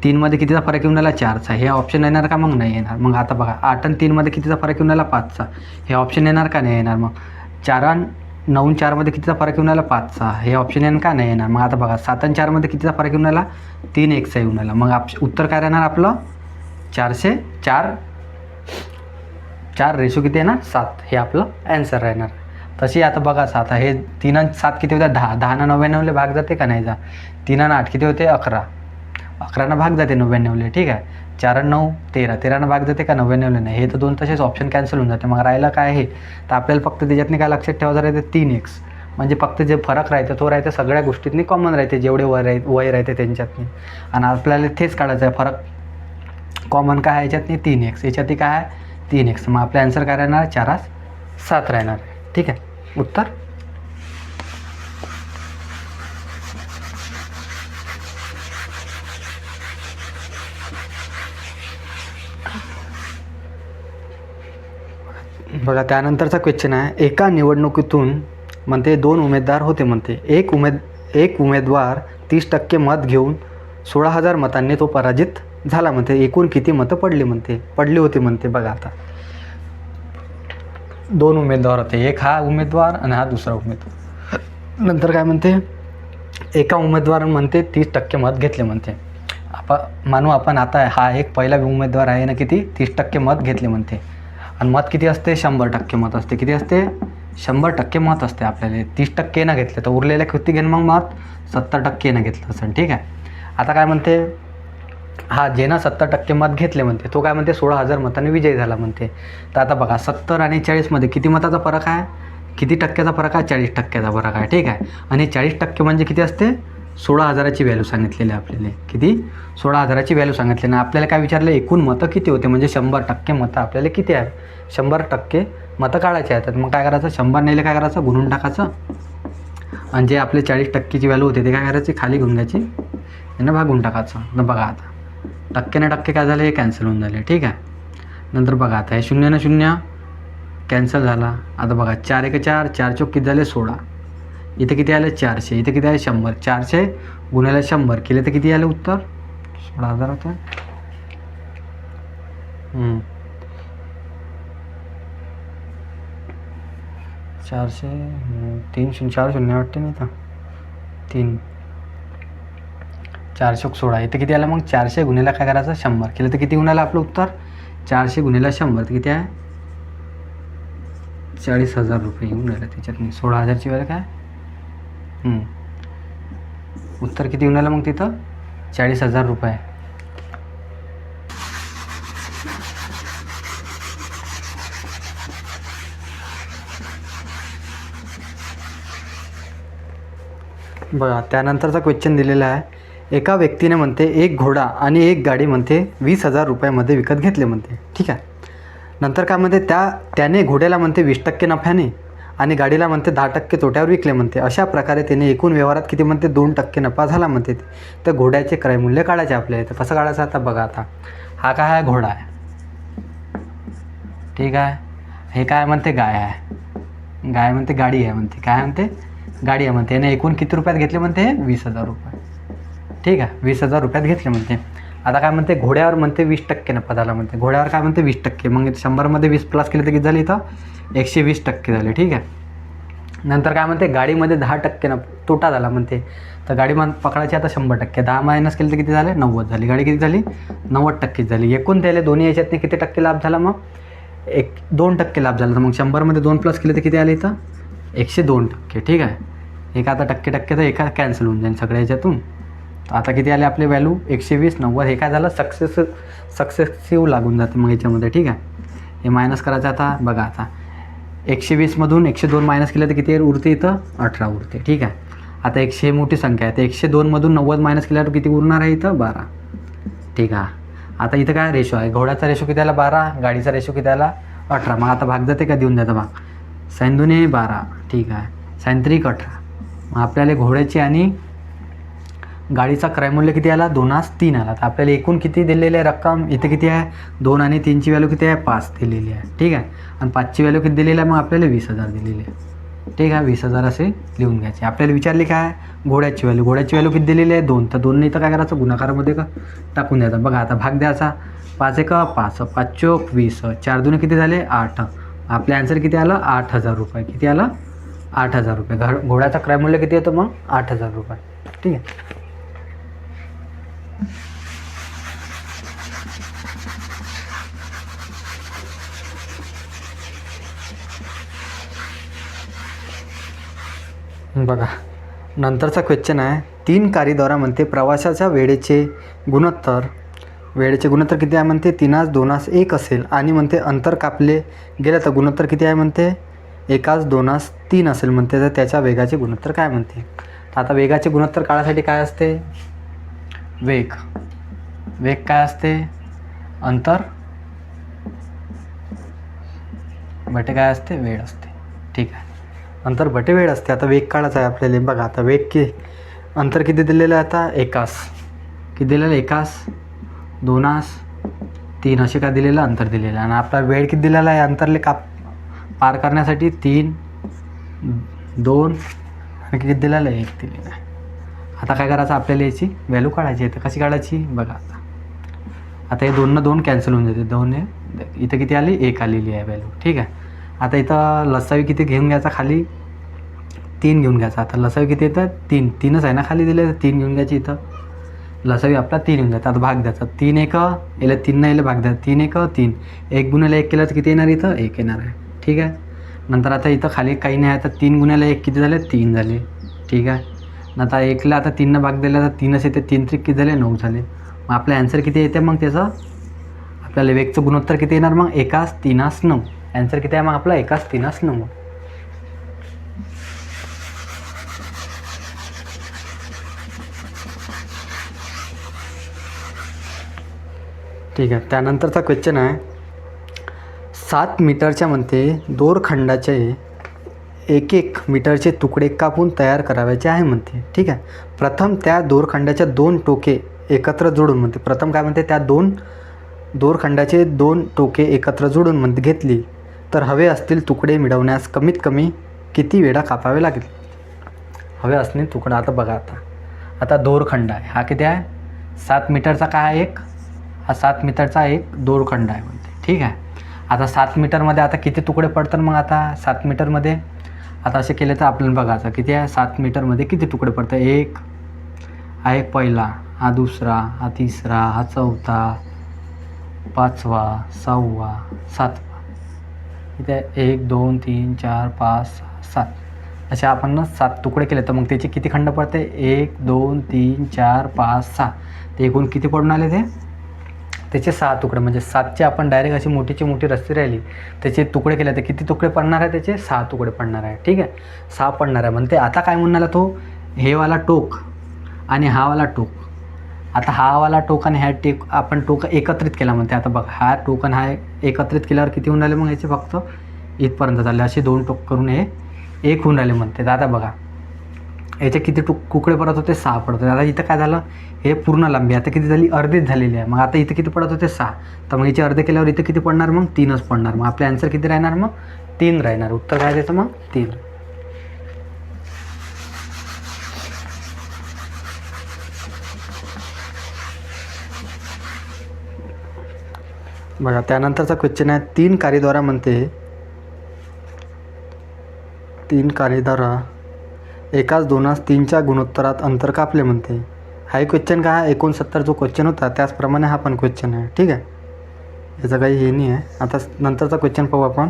3मध्ये कितीचा फरक येऊन राहिला 4चा. हे ऑप्शन येणार का मग नाही येणार. मग आता बघा 8 आणि 3मध्ये कितीचा फरक येऊन राहिला 5चा. हे ऑप्शन येणार का नाही येणार. मग 4 आणि 9 आणि 4मध्ये कितीचा फरक येऊन राहिला 5चा. हे ऑप्शन येणार का नाही येणार. मग आता बघा 7 आणि 4मध्ये कितीचा फरक येऊन राहिला 3xचा येऊन राहिला. मग उत्तर काय राहणार आपलं 4 रेशो किती येणार 7. हे आपलं ॲन्सर राहणार. तशी आता बघा आता हे 3 आणि 7 किती होते 10. 10 नं 99ले भाग जाते का नाही जा. 3 आणि 8 किती होते 11. 11नं भाग जाते 99ले. ठीक आहे. 4 आणि 9 13. 13नं भाग जाते का 99ले नाही. हे तर 2 तसेच ऑप्शन कॅन्सल होऊन जाते. मग राहिलं काय आहे तर आपल्याला फक्त त्याच्यातनी काय लक्षात ठेवायचं राहते 3x. म्हणजे फक्त जे फरक राहते तो राहते सगळ्या गोष्टीतनी कॉमन राहते जेवढे वय राहते त्यांच्यातनी. आणि आपल्याला तेच काढायचं आहे फरक कॉमन काय आहे याच्यातनी 3x. याच्यातही काय आहे 3x. मग आपला ॲन्सर काय राहणार 4-7 राहणार. ठीक आहे. उत्तर बघा. त्यानंतरचा क्वेश्चन आहे एका निवडणुकीतून म्हणते 2 उमेदवार होते म्हणते. एक उमेदवार 30% मत घेऊन 16,000 मतांनी तो पराजित झाला म्हणते. एकूण किती मतं पडली होती म्हणते. बघा आता 2 उमेदवार होते, एक हा उमेदवार आणि हा दुसरा उमेदवार. नंतर काय म्हणते, एका उमेदवार म्हणते 30% मत घेतले म्हणते. मानू आपण आता हा एक पहिला उमेदवार आहे ना, किती 30% मत घेतले म्हणते. आणि मत किती असते, 100% मत असते. किती असते, 100% मत असते. आपल्याला 30% ना घेतले तर उरलेल्या किती घेणं मग मत, 70% ना घेतलं असेल. ठीक आहे. आता काय म्हणते, हा जे ना 70% मत घेतले म्हणते तो काय म्हणते 16,000 मतांनी विजयी झाला म्हणते. तर आता बघा 70 आणि 40मध्ये किती मताचा फरक आहे, किती टक्क्याचा फरक आहे, 40% फरक आहे. ठीक आहे. आणि 40% म्हणजे किती असते, 16,000ची व्हॅल्यू सांगितलेली आहे आपल्याला. किती, 16,000ची व्हॅल्यू सांगितली ना. आपल्याला काय विचारलं, एकूण मतं किती होते, म्हणजे 100% मतं आपल्याला किती आहे, 100% मतं काढायचे आहेत. तर मग काय करायचं, 100 नेले काय करायचं, गुणून टाकायचं. आणि जे आपले 40%ची व्हॅल्यू होते ते काय करायची, खाली घेऊन घ्यायची, यांना भागून टाकायचं. तर बघा आता टक्के ना टक्के काय झाले, हे कॅन्सल होऊन झाले. ठीक आहे. नंतर बघा आता हे 0 ना 0 कॅन्सल झाला. आता बघा 4 1 4, 4 चौक किती झाले 16. इथे किती आले 400, इथे किती आले 100. 400 गुणिले 100 केले तर किती आले उत्तर, 16,000 होते. 400 3 0 4 0 वाटते नाही तर 3 4 चौक 16. इथे किती आलं मग, 400 गुणिले काय करायचं 100 केलं तर किती गुणाला आपलं उत्तर, 400 गुणिले 100 तर किती आहे, 40,000 रुपये येऊन राहिलं त्याच्यात. 16,000ची व्हॅल्यू काय, उत्तर किती येऊन आलं मग तिथं, 40,000 रुपये. बघा त्यानंतरचा क्वेश्चन दिलेला आहे, एका व्यक्तीने म्हणते एक घोडा आणि एक गाडी म्हणते 20,000 रुपयामध्ये विकत घेतले म्हणते. ठीक आहे. नंतर काय म्हणते, त्याने घोड्याला म्हणते 20% नफ्याने आणि गाडीला म्हणते 10% तोट्यावर विकले म्हणते. अशा प्रकारे त्याने एकूण व्यवहारात किती म्हणते 2% नफा झाला म्हणते. तर घोड्याचे क्रयमूल्य काढायचे आपल्याला. तर कसं काढायचं, आता बघा आता हा काय आहे, घोडा आहे. ठीक आहे. हे काय म्हणते, गाय आहे. गाय म्हणते गाडी आहे म्हणते, काय म्हणते गाडी आहे म्हणते. याने एकूण किती रुपयात घेतले म्हणते, 20,000 रुपये. ठीक आहे, 20,000 रुपयात घेतले म्हणते. आता काय म्हणते, घोड्यावर म्हणते 20% नफा झाला म्हणते. घोड्यावर काय म्हणते 20%, मग 100मध्ये 20 प्लस केले तर किती झाले इथं, 120% झाले. ठीक आहे. नंतर काय म्हणते, गाडीमध्ये 10% तोटा झाला म्हणते. तर गाडी पकडायची आता 100%, 10 मायनस केले तर किती झाले, 90 झाली. गाडी किती झाली, 90% झाली. एकूण त्याला दोन्ही याच्यातनी किती टक्के लाभ झाला, मग 2% लाभ झाला. तर मग 100मध्ये 2 प्लस केले तर किती आले इथं, 102%. ठीक आहे. एका आता टक्के तर एका कॅन्सल होऊन जाईल सगळ्या याच्यातून. आता किती आले आपले व्हॅल्यू, 120 90. हे काय झालं, सक्सेसिव्ह लागून जाते मग याच्यामध्ये. ठीक आहे. हे मायनस करायचं. आता बघा आता 120मधून 102 मायनस केलं तर किती उरते इथं, 18 उरते. ठीक आहे. आता 100 मोठी संख्या आहे, तर 102मधून 90 मायनस केल्यावर किती उरणार आहे इथं, 12. ठीक आहे. आता इथं काय रेशो आहे, घोड्याचा रेशो किती आला 12, गाडीचा रेशो किती आला 18. मग आता भाग जाते का, देऊन द्यायचा भाग. 3 2 12. ठीक आहे. 3 3 18. मग आपल्याला घोड्याची आणि गाडीचा क्रयमूल्य किती आला, 2 3 आला. तर आपल्याला एकूण किती दिलेली आहे रक्कम, इथे किती आहे, 2 आणि 3ची व्हॅल्यू किती आहे, 5 दिलेली आहे. ठीक आहे. आणि 5ची व्हॅल्यू किती दिलेली आहे, मग आपल्याला 20,000 दिलेली आहे. ठीक आहे. 20,000 असे लिहून घ्यायचे. आपल्याला विचारली काय, घोड्याची व्हॅल्यू किती दिलेली आहे, 2. तर 2 इथं काय करायचं, गुणाकारामध्ये का टाकून द्यायचा. बघा आता भाग द्यायचा. 5 1 5, 5 चौक 20, 4 2 किती झाले 8. आपले आन्सर किती आलं, 8,000 रुपये. किती आलं, 8,000 रुपये. घोड्याचा क्रयमूल्य किती येतं मग, 8,000 रुपये. ठीक आहे. बघा नंतरचा क्वेश्चन आहे, 3 कारद्वारा म्हणते प्रवासाच्या वेळेचे गुणोत्तर किती आहे म्हणते, 3 2 1 असेल आणि म्हणते अंतर कापले गेलं तर गुणोत्तर किती आहे म्हणते, 1 2 3 असेल म्हणते. तर त्याच्या वेगाचे गुणोत्तर काय म्हणते. तर आता वेगाचे गुणोत्तर काढायसाठी काय असते, वेग काय असते, अंतर बटे काय असते, वेळ असते. ठीक आहे. अंतर बटे वेळ असते. आता वेग काढायचा आहे आपल्याला. बघा आता वेग अंतर किती दिलेलं आहे, आता 1 किती दिलेलं, 1 2 3 असे काय दिलेलं अंतर दिलेलं आहे. आणि आपला वेळ किती दिलेला आहे, अंतरले पार करण्यासाठी 3 2 आणि किती दिलेलं आहे, 1 दिलेलं आहे. आता काय करायचं आपल्याला याची व्हॅल्यू काढायची आहे. तर कशी काढायची बघा. आता हे 2 न 2 कॅन्सल होऊन जाते. 2 इथं किती आली 1 आलेली आहे व्हॅल्यू. ठीक आहे. आता इथं लसावी किती घेऊन घ्यायचा खाली 3 घेऊन घ्यायचा. आता लसावी किती येतं 3. 3च आहे ना खाली दिले, तर 3 घेऊन घ्यायची. इथं लसावी आपला 3 येऊन जातं. आता भाग द्यायचा 3 1 याला 3 न याला भाग द्या 3 1 3. 1 गुणिले 1 केलं तर किती येणार इथं 1 येणार आहे. ठीक आहे. नंतर आता इथं खाली काही नाही आहे, तर 3 गुणिले 1 किती झाले 3 झाले. ठीक आहे. नंतर 1ला आता 3 न भाग दिला तर 3च येते. 3 त्रिक किती झाले 9 झाले. मग आपलं ॲन्सर किती येते मग त्याचं आपल्याला वेगचं गुणोत्तर किती येणार मग 1 3 9. ॲन्सर किती आहे मग आपला 1 3 9. ठीक आहे. त्यानंतरचा क्वेश्चन आहे 7 मीटरच्या मध्ये दोरखंडाचे 1 मीटरचे तुकडे कापून तयार करावयाचे आहे म्हणते. ठीक आहे. प्रथम त्या दोरखंडाच्या 2 टोके एकत्र जोडून म्हणते. प्रथम काय म्हणते त्या दोरखंडाचे 2 टोके एकत्र जोडून म्हणते घेतली तर हवे असतील तुकडे मिळवण्यास कमीत कमी किती वेळा कापावे लागेल. हवे असतील तुकडा. आता बघा आता दोरखंड आहे हा किती आहे 7 मीटरचा काय आहे हा 7 मीटरचा एक दोरखंड आहे म्हणते. ठीक आहे. आता 7 मीटरमध्ये आता किती तुकडे पडतात मग आता 7 मीटरमध्ये आता असे केले तर आपल्याला बघायचं किती आहे 7 मीटरमध्ये किती तुकडे पडतात. 1 हा एक पहिला, हा दुसरा, हा तिसरा, हा चौथा, 5वा, 6वा, 7वा. इथे 1 2 3 4 5 6 7 असे आपण 7 तुकडे केले तर मग त्याचे किती खंड पडते 1 2 3 4 5 6. ते एकूण किती पडून आले त्याचे 6 तुकडे. म्हणजे 7चे आपण डायरेक्ट अशी मोठीची मोठी रस्सी राहिली त्याचे तुकडे केले तर किती तुकडे पडणार आहे त्याचे 6 तुकडे पडणार आहे. ठीक आहे. 6 पडणार आहे म्हणते. आता काय म्हणणार तो हे वाला टोक आणि हा वाला टोक. आता हा वाला टोक आणि ह्या आपण टोक एकत्रित केला म्हणते. आता बघ हा टोक आणि हा एकत्रित केल्यावर किती होऊन राहिले मग याचे फक्त इथपर्यंत झाले. असे 2 टोक करून हे 1 होऊन राहिले म्हणते. आता बघा याचे किती तुकडे पडत होते 6 पडत होते. आता इथं काय झालं हे पूर्ण लांबी आता किती झाली अर्धीच झालेली आहे. मग आता इथं किती पडत होते 6. तर मग याचे अर्धे केल्यावर इथं किती पडणार मग 3च पडणार. मग आपले ॲन्सर किती राहणार मग 3 राहणार. उत्तर काय द्यायचं मग 3. बघा त्यानंतरचा क्वेश्चन आहे 3 कार्यद्वारा म्हणते 3 कार्यद्वारा 1 2 3च्या गुणोत्तरात अंतर कापले म्हणते. हा क्वेश्चन काय आहे 69 जो क्वेश्चन होता त्याचप्रमाणे हा पण क्वेश्चन आहे. ठीक आहे. याचं काही हे नाही आहे. आता नंतरचा क्वेश्चन पाहू आपण.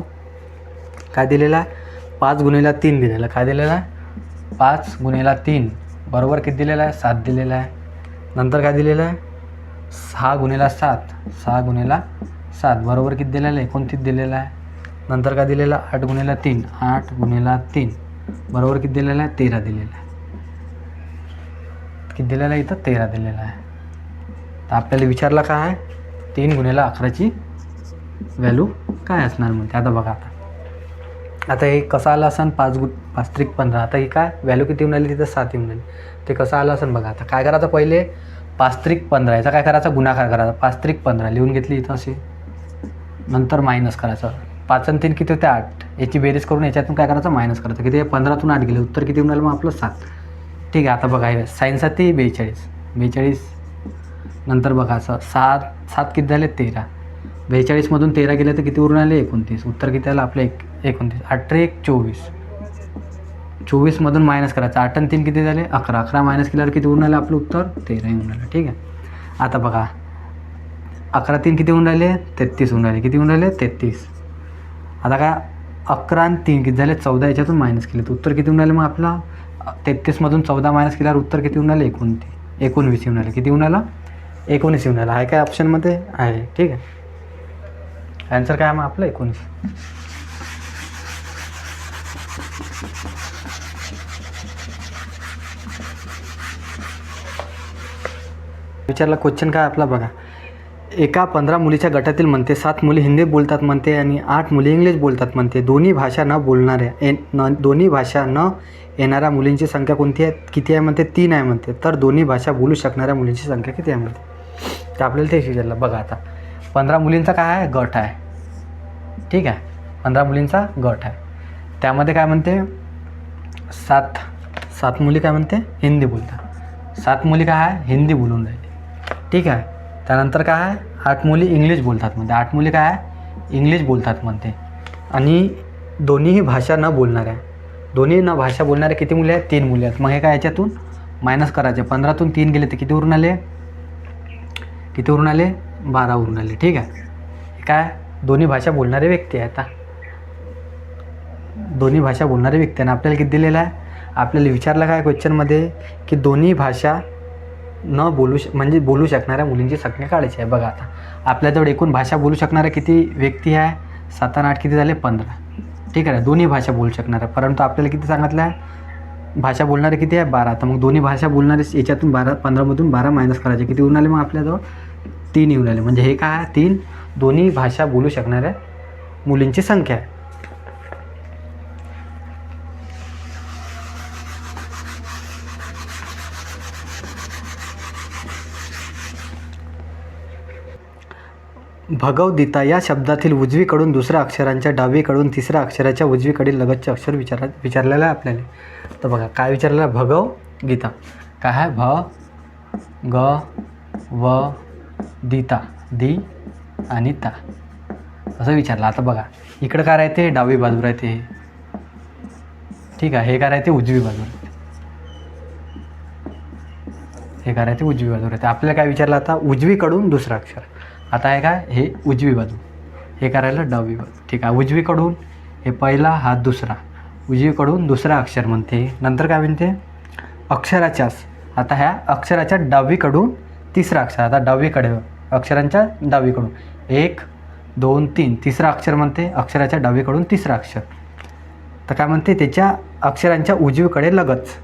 काय दिलेला आहे 5 गुणिले 3 दिलेला. काय दिलेला आहे 5 गुणिले 3 बरोबर किती दिलेला आहे 7 दिलेला आहे. नंतर काय दिलेलं आहे 6 गुणिले 7 6 गुणिले 7 बरोबर किती दिलेलं आहे 29 दिलेला आहे. नंतर काय दिलेलं 8 गुणिले 3 8 गुणिले 3 बरोबर किती दिलेलं आहे 13 दिलेलं आहे. किती दिलेलं आहे इथं 13 दिलेलं आहे. तर आपल्याला विचारलं काय आहे 3 गुणिले 11ची व्हॅल्यू काय असणार म्हणते. आता बघा आता हे कसं आलं असेल 5 त्रिक 15. आता ही काय व्हॅल्यू किती येऊन राहिली तिथं 7 येऊन राहिली. ते कसं आलं असेल बघा. आता काय करायचं पहिले 5 त्रिक 15 याचा काय करायचा गुणाकार करायचा. 5 त्रिक 15 लिहून घेतली इथं अशी. नंतर मायनस करायचं 5 आणि 3 किती होते 8. याची बेरीज करून याच्यातून काय करायचं मायनस करायचं. किती 15तून 8 गेले उत्तर किती येऊन राहिलं मग आपलं 7. ठीक आहे. आता बघा हे साईनसाठी 42 नंतर बघायचं 7 किती झाले 13. 42मधून 13 गेले तर किती उरून आले 29. उत्तर किती आलं आपलं 29. 8 1 24. 24मधून मायनस करायचं 8 आणि 3 किती झाले 11. 11 मायनस केल्यावर किती उरून आलं आपलं उत्तर 13 येऊन राहिलं. ठीक आहे. आता बघा 11 3 किती होऊन राहिले 33 होऊन राहिले. किती होऊन राहिले 33. आता काय 11 आणि 3 किती झाले 14. याच्यातून मायनस केले तर उत्तर किती होऊन राहिले मग आपला 33मधून 14 मायनस केल्यावर उत्तर किती होऊन राहिले 19 येऊन राहिले. किती होऊन राहिलं 19 येऊन राहिलं. आहे काय ऑप्शनमध्ये आहे. ठीक आहे. ॲन्सर काय मग आपलं 19. विचारला क्वेश्चन काय आपला बघा. एका 15 मुलीच्या गटातील म्हणते 7 मुली हिंदी बोलतात म्हणते आणि 8 मुली इंग्लिश बोलतात म्हणते. दोन्ही भाषा न येणाऱ्या मुलींची संख्या कोणती आहे किती आहे म्हणते 3 आहे म्हणते. तर दोन्ही भाषा बोलू शकणाऱ्या मुलींची संख्या किती आहे म्हणते. तर आपल्याला तेच विचारलं. बघा आता 15 मुलींचा काय आहे गट आहे. ठीक आहे. 15 मुलींचा गट आहे. त्यामध्ये काय म्हणते 7 मुली काय म्हणते हिंदी बोलतात. 7 मुली काय आहे हिंदी बोलून राहिले, ठीक आहे. त्यानंतर काय आहे 8 मुली इंग्लिश बोलतात म्हणते. 8 मुली काय आहे इंग्लिश बोलतात म्हणते. आणि दोन्हीही भाषा न बोलणाऱ्या, दोन्ही न भाषा बोलणाऱ्या किती मुली आहेत? 3 मुली आहेत. मग हे काय याच्यातून मायनस करायचे. 15तून 3 गेले तर किती उरून आले? 12 उरून आले, ठीक आहे. हे काय दोन्ही भाषा बोलणारे व्यक्ती आहे. आता दोन्ही भाषा बोलणारे व्यक्ती आणि आपल्याला किती दिलेलं आहे? आपल्याला विचारलं काय क्वेश्चनमध्ये की दोन्ही भाषा न बोलू म्हणजे बोलू शकणाऱ्या मुलींची संख्या काढायची आहे. बघा आता आपल्याजवळ एकूण भाषा बोलू शकणाऱ्या किती व्यक्ती आहे? 7 आणि 8 किती झाले? 15, ठीक आहे. दोन्ही भाषा बोलू शकणाऱ्या, परंतु आपल्याला किती सांगितलं आहे? भाषा बोलणारे किती आहे? 12. तर मग दोन्ही भाषा बोलणारे याच्यातून 15मधून 12 मायनस करायचे. किती येऊन आले मग आपल्याजवळ? 3 येऊन आले. म्हणजे हे काय आहे? 3 दोन्ही भाषा बोलू शकणाऱ्या मुलींची संख्या आहे. भगवद्गीता या शब्दातील उजवीकडून दुसऱ्या अक्षरांच्या डावीकडून तिसऱ्या अक्षराच्या उजवीकडील लगतचे अक्षर विचारलेलं आहे आपल्याला. तर बघा काय विचारलेलं आहे? भगवद्गीता काय आहे? भ ग व गीता, दी आणि ता असं विचारलं. आता बघा इकडं काय राहते? डावी बाजू राहते हे, ठीक आहे. हे काय राहते? उजवी बाजू राहते. हे काय राहते? उजवी बाजू राहते. आपल्याला काय विचारलं आता? उजवीकडून दुसरं अक्षर. आता आहे काय? हे उजवी बाजू, हे करायला डावी बाजू, ठीक आहे. उजवीकडून हे पहिला, हा दुसरा, उजवीकडून दुसरा अक्षर म्हणते. नंतर काय म्हणते? अक्षराच्याच. आता ह्या अक्षराच्या डावीकडून तिसरा अक्षर. आता डावीकडे अक्षरांच्या डावीकडून 1 2 3 तिसरा अक्षर म्हणते. अक्षराच्या डावीकडून तिसरा अक्षर. तर काय म्हणते? त्याच्या अक्षरांच्या उजवीकडे लगतच,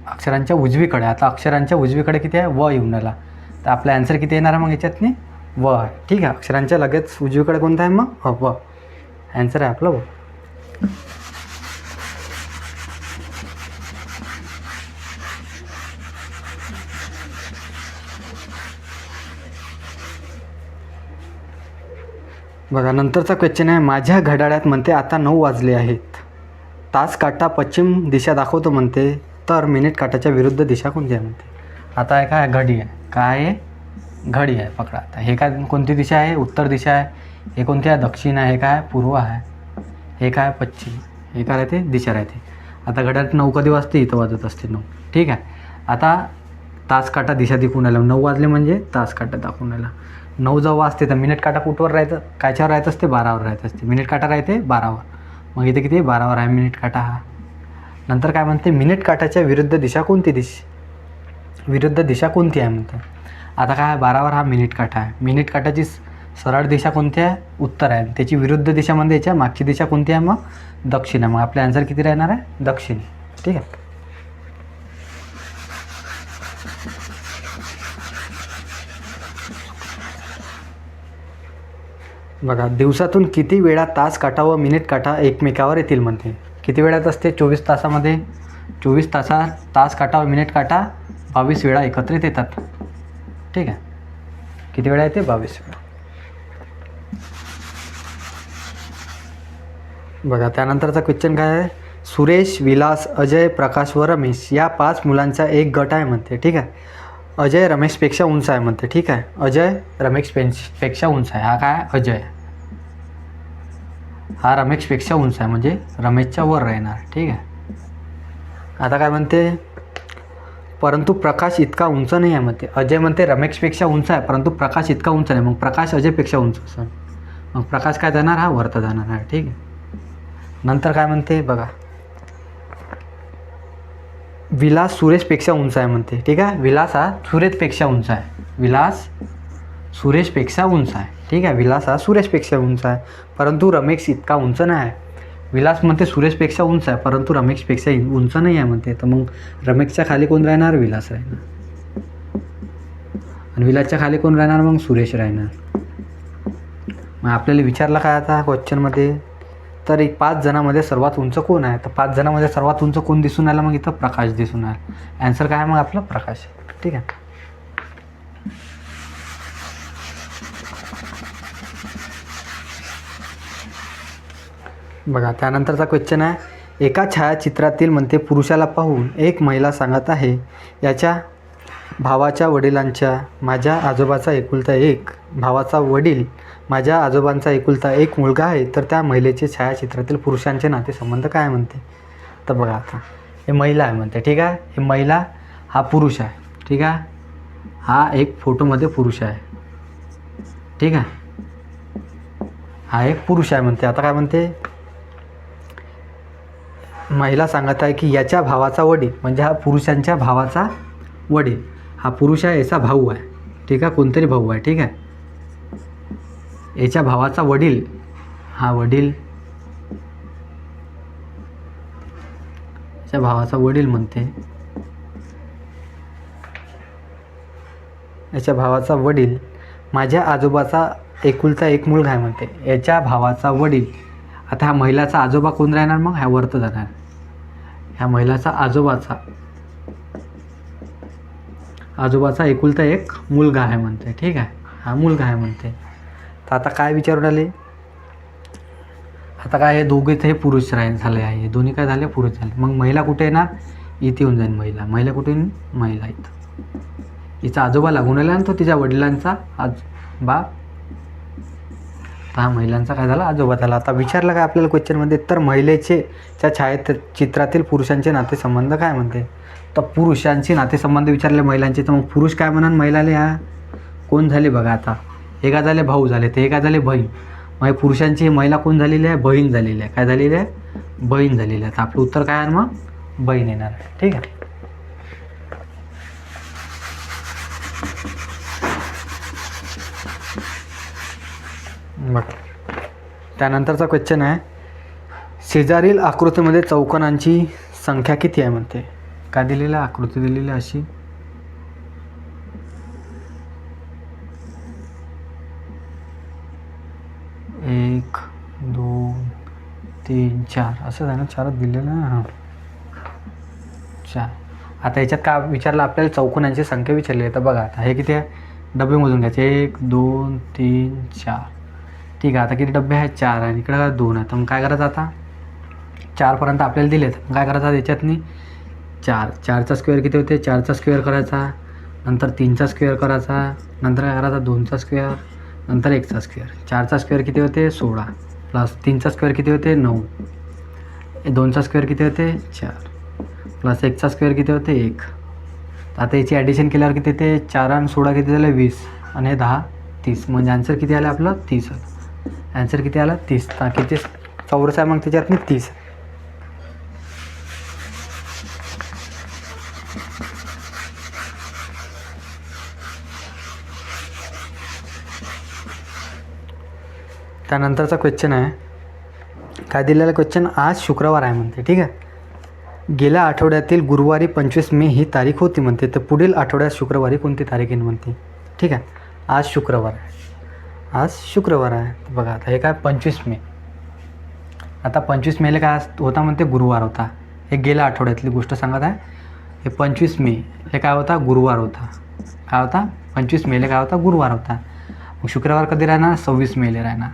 अक्षरांच्या उजवीकडे. आता अक्षरांच्या उजवीकडे किती आहे? व येऊन आला. तर आपला ॲन्सर किती येणार आहे मग याच्यातने? व आहे, ठीक आहे. अक्षरांच्या लगेच उजवीकडे कोणतं आहे मग? व. ॲन्सर आहे आपलं व. बघा नंतरचा क्वेश्चन आहे. माझ्या घड्याळात म्हणते आता 9 वाजले आहेत. तास काटा पश्चिम दिशा दाखवतो म्हणते, तर मिनिट काटाच्या विरुद्ध दिशा कोणती आहे म्हणते. आता आहे काय? घडी आहे. काय आहे? घडी आहे. पकडा आता हे काय कोणती दिशा आहे? उत्तर दिशा आहे. हे कोणती आहे? दक्षिण आहे. हे काय? पूर्व आहे. हे काय? पश्चिम. हे काय राहते? दिशा राहते. आता घड्याळात 9 कधी वाजते? इथं वाजत असते 9, ठीक आहे. आता तास काटा दिशा दाखवून आला. 9 वाजले म्हणजे तास काटा दाखवून आला. 9 जेव्हा वाजते तर मिनिट काटा कुठवर राहतं? कायच्यावर राहत असते? 12वर राहत असते. मिनिट काटा राहते 12वर. मग इथे किती? 12वर आहे मिनिट काटा हा. नंतर काय म्हणते? मिनिट काटाच्या विरुद्ध दिशा कोणती? विरुद्ध दिशा कोणती आहे म्हणते. आता काय? 12वर हा मिनिट काटा आहे. मिनिट काटाची सरळ दिशा कोणती आहे? उत्तर आहे. त्याची विरुद्ध दिशा म्हणजे याच्या मागची दिशा कोणती आहे मग? दक्षिण आहे. मग आपले आन्सर किती राहणार आहे? दक्षिण, ठीक आहे. बघा दिवसातून किती वेळा तास काटा व मिनिट काटा एकमेकावर येतील म्हणते. किती वेळात असते? 24 तासामध्ये. 24 तासात तास काटा व मिनिट काटा 22 वेळा एकत्रित येतात, ठीक आहे. किती वेळा येते? 22 वेळा. बघा त्यानंतरचा क्वेश्चन काय आहे? सुरेश, विलास, अजय, प्रकाश व रमेश या 5 मुलांचा एक गट आहे म्हणते, ठीक आहे. अजय रमेशपेक्षा उंच आहे म्हणते, ठीक आहे. अजय रमेशपेक्षा उंच आहे. हा काय? अजय. हा रमेशपेक्षा उंच आहे म्हणजे रमेशच्या वर राहणार, ठीक आहे. आता काय म्हणते? परंतु प्रकाश इतका उंच नाही आहे म्हणते. अजय म्हणते रमेशपेक्षा उंच आहे, परंतु प्रकाश इतका उंच नाही. मग प्रकाश अजयपेक्षा उंच असेल. मग प्रकाश काय जाणार? हा वरती जाणार आहे, ठीक आहे. नंतर काय म्हणते? बघा विलास सुरेशपेक्षा उंच आहे म्हणते, ठीक आहे. विलास हा सुरेशपेक्षा उंच आहे. विलास सुरेशपेक्षा उंच आहे, ठीक आहे. विलास हा सुरेशपेक्षा उंच आहे, परंतु रमेश इतका उंच नाही आहे. विलास म्हणते सुरेशपेक्षा उंच आहे, परंतु रमेशपेक्षा उंच नाही आहे म्हणते. तर मग रमेशच्या खाली कोण राहणार? विलास राहणार. आणि विलासच्या खाली कोण राहणार? मग सुरेश राहणार. मग आपल्याला विचारलं काय आता क्वेश्चनमध्ये? तर 5 जणांमध्ये सर्वात उंच कोण आहे? तर 5 जणांमध्ये सर्वात उंच कोण दिसून आला? मग इथं प्रकाश दिसून आला. ॲन्सर काय आहे मग आपलं? प्रकाश, ठीक आहे. बघा त्यानंतरचा क्वेश्चन आहे. एका छायाचित्रातील म्हणते पुरुषाला पाहून एक महिला सांगत आहे, याच्या भावाच्या वडिलांच्या माझ्या आजोबाचा एकुलता एक भावाचा वडील माझ्या आजोबांचा एकुलता एक मुलगा आहे, तर त्या महिलेचे छायाचित्रातील पुरुषांचे नातेसंबंध काय म्हणते. तर बघा आता हे महिला आहे म्हणते, ठीक आहे. हे महिला हा पुरुष आहे, ठीक आहे. हा एक फोटोमध्ये पुरुष आहे, ठीक आहे. हा एक पुरुष आहे म्हणते. आता काय म्हणते, महिला सांगत आहे की याच्या भावाचा वडील म्हणजे हा पुरुषांच्या भावाचा वडील, हा पुरुष आहे, याचा भाऊ आहे, ठीक आहे. कोणतरी भाऊ आहे, ठीक आहे. याच्या भावाचा वडील, हा वडील याच्या भावाचा वडील म्हणते, याच्या भावाचा वडील माझ्या आजोबाचा एकुलता एक मुलगा आहे म्हणते. याच्या भावाचा वडील, आता ह्या महिलाचा आजोबा कोण राहणार, मग ह्या वरत जाणार. ह्या महिलाचा आजोबाचा एकुलता एक मुलगा आहे म्हणते, ठीक आहे. हा मुलगा आहे म्हणते. तर आता काय विचारून आले, आता काय हे दोघेच हे पुरुष झाले आहे, हे दोन्ही काय झाले, पुरुष झाले. मग महिला कुठे येणार, इथे येऊन जाईल महिला कुठे येईल, महिला इथं. हिचा आजोबा लागून आला आणि तो तिच्या वडिलांचा बाप, हा महिलांचा काय झाला, आजोबा झाला. आता विचारलं काय आपल्याला क्वेश्चनमध्ये, तर महिलेचे त्या छायाचित्रातील पुरुषांचे नातेसंबंध काय म्हणते. तर पुरुषांचे नातेसंबंध विचारले महिलांचे, तर मग पुरुष काय म्हणा महिलाले, हा कोण झाले बघा. आता हे काय झाले, भाऊ झाले, ते हे काय झाले, बहीण. मग पुरुषांची महिला कोण झालेली आहे, बहीण झालेली आहे. काय झालेली आहे, बहीण झालेली आहे. तर आपलं उत्तर काय आहे, मग बहीण येणार आहे, ठीक आहे. बघ त्यानंतरचा क्वेश्चन आहे, शेजारील आकृतीमध्ये चौकोनांची संख्या किती आहे म्हणते. काय दिलेलं, आकृती दिलेली अशी, 1 2 3 4 असं आहे ना, 4च दिलेलं ना, हां 4. आता याच्यात काय विचारलं आपल्याला, चौकोनांची संख्या विचारली आहे. तर बघा आता हे किती आहे, डबे मोजून घ्यायचे, 1 2 3 4, ठीक आहे. आता किती डबे आहेत, 4 आहे, इकडे 2 आहे. तर मग काय करायचं, आता 4पर्यंत आपल्याला दिलेत, मग काय करायचं याच्यातनी, 4चा स्क्वेअर किती होते, 4चा स्क्वेअर करायचा, नंतर 3चा स्क्वेअर करायचा, नंतर काय करायचा, 2चा स्क्वेअर, नंतर 1चा स्क्वेअर. 4चा स्क्वेअर किती होते, 16, प्लस 3चा स्क्वेअर किती होते, 9, 2चा स्क्वेअर किती होते, 4, प्लस 1चा स्क्वेअर किती होते, 1. आता याची ॲडिशन केल्यावर किती येते, 4 आणि 16 किती झाले, 20, आणि हे 10 30, म्हणजे आन्सर किती आलं आपलं, 30 आलं. आन्सर किती आला, 30. तर किती चौरस आहे, मग त्याच्यात 30. त्यानंतरचा क्वेश्चन आहे, काय दिलेला क्वेश्चन, आज शुक्रवार आहे म्हणते, ठीक आहे. गेल्या आठवड्यातील गुरुवारी 25 मे ही तारीख होती म्हणते, तर पुढील आठवड्यात शुक्रवारी कोणती तारीख येईल म्हणते, ठीक आहे. आज शुक्रवार आहे, आज शुक्रवार आहे. बघा आता हे काय 25 मे, आता 25 मेला काय होता म्हणते, गुरुवार होता. हे गेल्या आठवड्यातली गोष्ट सांगत आहे. हे 25 मे हे काय होता, गुरुवार होता. काय होता, 25 मेला काय होता, गुरुवार होता. मग शुक्रवार कधी राहणार, 26 मेला राहणार.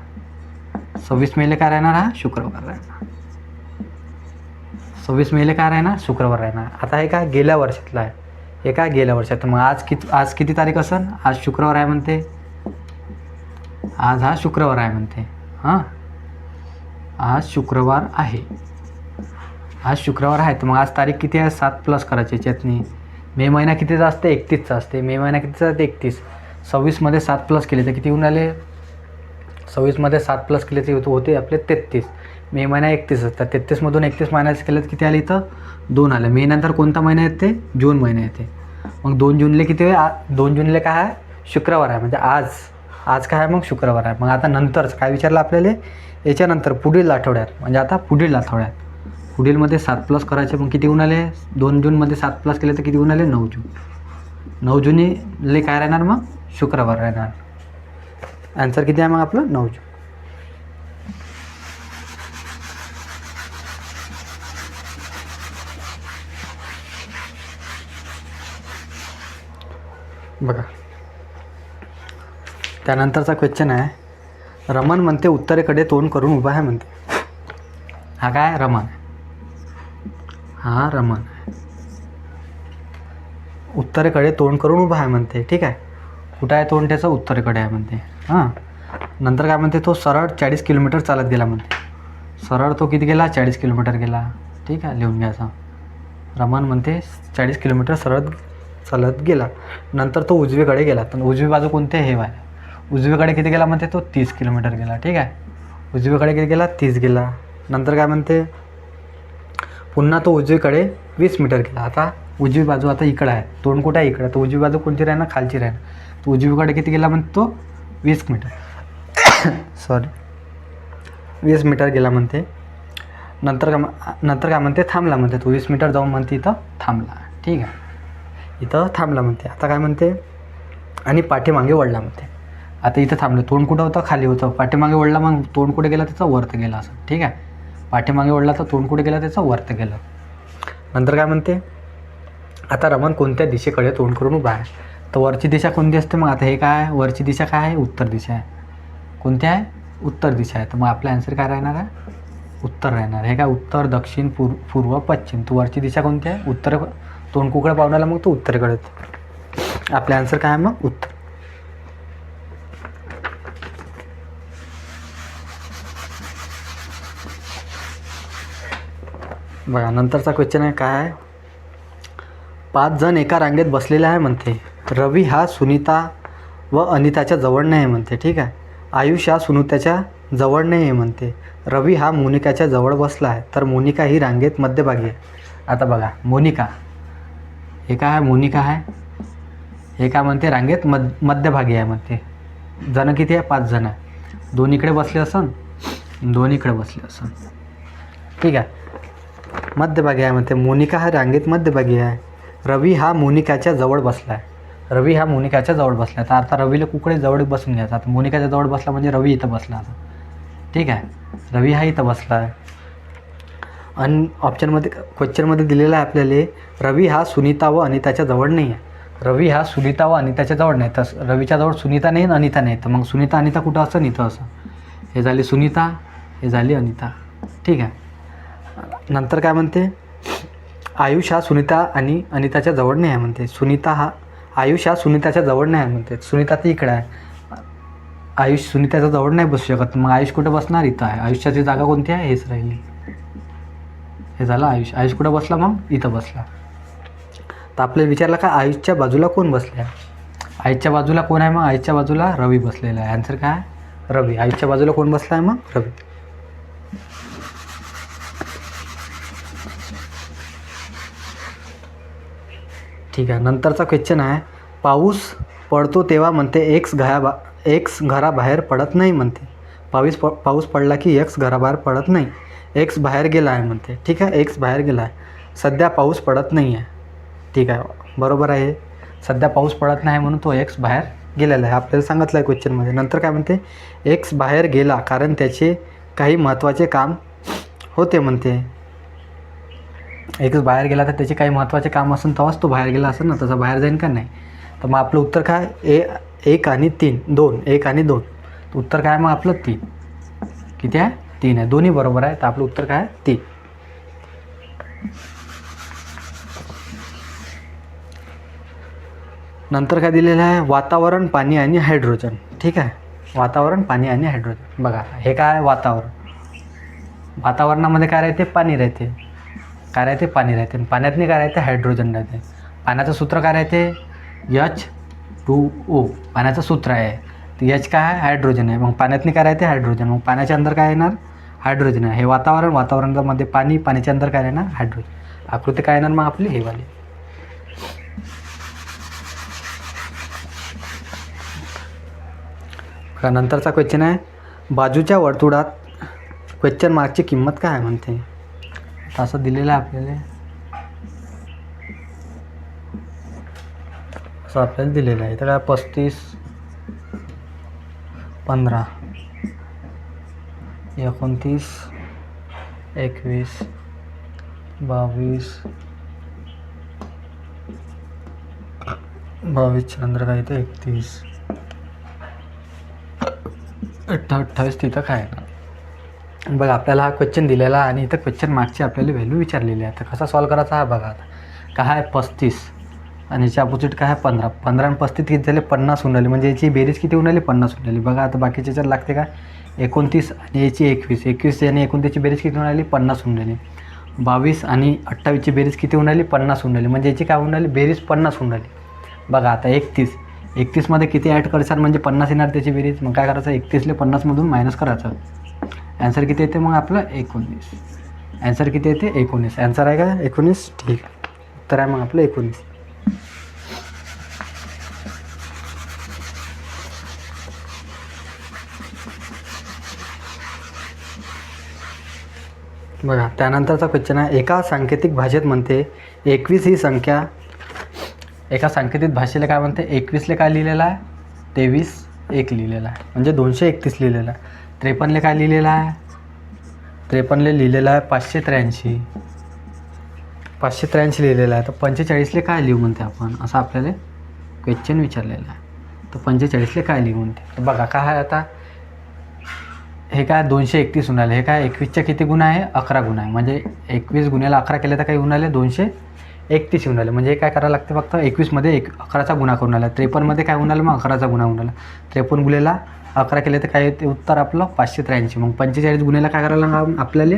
26 मेला काय राहणार, हा शुक्रवार राहणार. 26 मेला काय राहणार, शुक्रवार राहणार. आता हे काय गेल्या वर्षातलं आहे, हे काय गेल्या वर्षात. मग आज किती तारीख असेल, आज शुक्रवार आहे म्हणते, आज हा शुक्रवार आहे म्हणते, हां आज शुक्रवार आहे, आज शुक्रवार आहे. तर मग आज तारीख किती आहे, 7 प्लस करायची याच्यातनी. मे महिना कितीचा असते, 31चा असते. मे महिना कितीचा असते, 31. 26मध्ये 7 प्लस केले तर किती होऊन आले, 26मध्ये 7 प्लस केले तर होते आपले 33. मे महिना 31 असतात, 33मधून 31 मायनस केलं तर किती आले, इथं 2 आलं. मे नंतर कोणता महिना येते, जून महिना येते. मग 2 जूनला किती आहे, 2 जूनला काय आहे, शुक्रवार आहे. म्हणजे आज काय आहे, मग शुक्रवार आहे. मग आता नंतरच काय विचारलं आपल्याला, याच्यानंतर पुढील आठवड्यात, म्हणजे आता पुढील आठवड्यात, पुढीलमध्ये 7 प्लस करायचे. मग किती होऊन आले, 2 जूनमध्ये 7 प्लस केले तर किती होऊन आले, 9 जून. 9 जूनले काय राहणार, मग शुक्रवार राहणार. आन्सर किती आहे मग आपलं, 9 जून. बघा त्यानंतरचा क्वेश्चन आहे, रमण म्हणते उत्तरेकडे तोंड करून उभा आहे म्हणते. हा काय रमण, हा रमण आहे. उत्तरेकडे तोंड करून उभा आहे म्हणते. ठीक आहे. कुठं आहे तोंड त्याचं? उत्तरेकडे आहे म्हणते. हां. नंतर काय म्हणते? तो सरळ 40 किलोमीटर चालत गेला म्हणते. सरळ तो किती गेला? 40 किलोमीटर गेला. ठीक आहे, लिहून घ्यायचा. रमण म्हणते 40 किलोमीटर सरळ चालत गेला. नंतर तो उजवीकडे गेला. तर उजवी बाजू कोणते? हे आहे. उजवीकडे किती गेला म्हणते? तो 30 किलोमीटर गेला. ठीक आहे. उजवीकडे किती गेला? 30 गेला. नंतर काय म्हणते? पुन्हा तो उजवीकडे 20 मीटर गेला. आता उजवी बाजू आता इकडं आहे. तोंड कुठं आहे? इकडं. तर उजवी बाजू कोणती राहील? खालची राहील. तो उजवीकडे किती गेला म्हणते? तो 20 मीटर सॉरी 20 मीटर गेला म्हणते. नंतर काय म्हणते? थांबला म्हणते. तो 20 मीटर जाऊन म्हणते इथं थांबला. ठीक आहे, इथं थांबला म्हणते. आता काय म्हणते? आणि पाठीमागे वळला म्हणते. आता इथं थांबलं. तोंड कुठं होतं? खाली होतं. पाठीमागे वळला, मग तोंड कुठे गेला? त्याचा वरत गेला असं. ठीक आहे. पाठीमागे वळला तर तोंड कुठे गेला? त्याचा वरत गेला. नंतर काय म्हणते? आता रमण कोणत्या दिशेकडे तोंड करून उभा आहे? तर वरची दिशा कोणती असते? मग आता हे काय आहे? वरची दिशा काय आहे? उत्तर दिशा आहे. कोणती आहे? उत्तर दिशा आहे. तर मग आपला आन्सर काय राहणार आहे? उत्तर राहणार. हे काय? उत्तर, दक्षिण, पूर्व, पश्चिम. तर वरची दिशा कोणती आहे? उत्तर. तोंड कुकडे पावण्याला मग तो उत्तरेकडे येतो. आपला आन्सर काय आहे मग? उत्तर. बघा, नंतरचा क्वेश्चन आहे. काय आहे? 5 जण एका रांगेत बसलेले आहे म्हणते. रवी हा सुनीता व अनिताच्या जवळ नाही म्हणते. ठीक आहे. आयुष हा सुनीताच्या जवळ नाही आहे म्हणते. रवी हा मोनिकाच्या जवळ बसला आहे. तर मोनिका ही रांगेत मध्यभागी आहे. आता बघा, मोनिका हे काय आहे? मोनिका आहे. हे काय म्हणते? रांगेत मध्यभागी आहे म्हणते. जण किती आहे? 5 जण आहे. 2 इकडे बसले असन, 2 इकडे बसले असन. ठीक आहे, मध्यभागी आहे म्हणते. मोनिका हा रांगेत मध्यभागी आहे. रवी हा मोनिकाच्या जवळ बसला आहे. रवी हा मोनिकाच्या जवळ बसला. तर आता रवीला कुकडे जवळ बसून घ्यायचा. आता मोनिकाच्या जवळ बसला म्हणजे रवी इथं बसला आता. ठीक आहे, रवी हा इथं बसला आहे. आणि ऑप्शनमध्ये क्वेश्चनमध्ये दिलेला आहे आपल्याला, रवी हा सुनीता व अनिताच्या जवळ नाही आहे. रवी हा सुनीता व अनिताच्या जवळ नाही. तर रवीच्या जवळ सुनीता नाही आणि अनिता नाही. तर मग सुनीता अनिता कुठं असं? इथं असं. हे झाली सुनीता, हे झाली अनिता. ठीक आहे. नंतर काय म्हणते? आयुष हा सुनीता आणि अनिताच्या जवळ नाही आहे म्हणते. आयुष हा सुनीताच्या जवळ नाही आहे म्हणते. सुनीता ती इकडे आहे. आयुष सुनीताच्या जवळ नाही बसू शकत. मग आयुष कुठे बसणार? इथं आहे. आयुष्याची जागा कोणती आहे? हेच राहिली. हे झालं आयुष. आयुष कुठं बसला? मग इथं बसला. तर आपल्याला विचारलं का आयुषच्या बाजूला कोण बसले आहे? आयुषच्या बाजूला कोण आहे? मग आयुषच्या बाजूला रवी बसलेला आहे. आन्सर काय आहे? रवी. आयुषच्या बाजूला कोण बसला आहे? मग रवी. ठीक आहे. नंतरचा क्वेश्चन आहे. पाऊस पडतो तेव्हा म्हणते एक्स घराबाहेर पडत नाही म्हणते. पाऊस पडला की एक्स घराबाहेर पडत नाही. एक्स बाहेर गेला आहे म्हणते. ठीक आहे, एक्स बाहेर गेला आहे. सध्या पाऊस पडत नाही आहे. ठीक आहे, बरोबर आहे. सध्या पाऊस पडत नाही म्हणून तो एक्स बाहेर गेलेला आहे. आपल्याला सांगितलं आहे क्वेश्चनमध्ये. नंतर काय म्हणते? एक्स बाहेर गेला कारण त्याचे काही महत्त्वाचे काम होते म्हणते. एक्स बाहेर गेला तर त्याचे काही महत्त्वाचे काम असेल तेव्हाच तो बाहेर गेला असेल ना, तसं बाहेर जाईन का नाही. तर मग आपलं उत्तर काय? 1 आणि 3 2. 1 आणि 2. उत्तर काय मग आपलं? 3. किती आहे? 3 आहे. दोन्ही बरोबर आहे. तर आपलं उत्तर काय? 3. नंतर काय दिलेलं आहे? वातावरण, पाणी आणि हायड्रोजन. ठीक आहे, वातावरण, पाणी आणि हायड्रोजन. बघा, हे काय? वातावरण. वातावरणामध्ये काय राहते? पाणी राहते. काय राहते? पाणी राहते. पाण्यातनी काय राहते? हायड्रोजन राहते. पाण्याचं सूत्र काय राहते? H2O पाण्याचं सूत्र आहे. तर H काय आहे? हायड्रोजन आहे. मग पाण्यातनी काय राहते? हायड्रोजन. मग पाण्याच्या अंदर काय येणार? हायड्रोजन आहे. हे वातावरण, वातावरणामध्ये पाणी, पाण्याच्या अंदर काय येणार? हायड्रोजन. आकृती काय येणार मग आपली? हे वाली. नंतरचा क्वेश्चन आहे. बाजूच्या वर्तुळात क्वेश्चन मार्कची किंमत काय आहे म्हणते. असं दिलेलं आहे आपल्याला. असं आपल्याला दिलेलं आहे. तर काय? 35, 15, 29, 21, 22 नंतर काय येतं? 31, 28. तिथं काय आहे? बघा आपल्याला हा क्वेश्चन दिलेला आहे आणि इथं क्वेश्चन मार्कची आपल्याला व्हॅल्यू विचारलेली आहे. तर कसा सॉल्व करायचा हा बघा. आता काय आहे 35 आणि याच्या अपोजिट काय आहे 15. 15 आणि 35 किती झाले 50 होऊन राहिले, म्हणजे याची बेरीज किती होऊन राहिली 50 होऊन राहिली. बघा आता बाकीच्या याच्यात लागते का 29 आणि याची 21. 21 आणि 29ची बेरीज किती होऊन राहिली 50 होऊन राहिली. 22 आणि 28ची बेरीज किती होऊन राहिली 50 होऊन राहिली, म्हणजे याची काय होऊन राहिली बेरीज 50 होऊन राहिली. बघा आता 31मध्ये किती ॲड करशाल म्हणजे 50 येणार त्याची बेरीज. मग काय करायचं 31ले 50मधून मायनस करायचं. ॲन्सर किती येते मग आपलं 19. ॲन्सर किती येते 19. ॲन्सर आहे का 19. ठीक आहे, उत्तर आहे मग आपलं 19. बघा त्यानंतरचा क्वेश्चन आहे, एका सांकेतिक भाषेत म्हणते 21 ही संख्या. एका सांकेतिक भाषेला काय म्हणते 21ले काय लिहिलेलं आहे 23 1 लिहिलेला आहे, म्हणजे 231 लिहिलेला आहे. 53ले काय लिहिलेलं आहे 53ले लिहिलेलं आहे 583. 583 लिहिलेलं आहे. तर 45ले काय लिहू म्हणते आपण, असं आपल्याला क्वेश्चन विचारलेलं आहे. तर 45ले काय लिहू म्हणते. तर बघा काय आहे आता हे काय 231 होऊन राहिले. हे काय 21च्या किती गुण आहे 11 गुण आहे, म्हणजे 21 गुन्ह्याला 11 केले तर काही होऊन राहिले 231 होऊन राहिले. म्हणजे हे काय करायला लागते फक्त 21मध्ये 11चा गुणा करून राहिला. 53मध्ये काय होऊन राहिलं मग 11चा गुणा होऊन राहिला. 53 गुन्ह्याला 11 केले तर काय येते उत्तर आपलं 583. मग 45 गुन्ह्याला काय करायला लागणार आपल्याला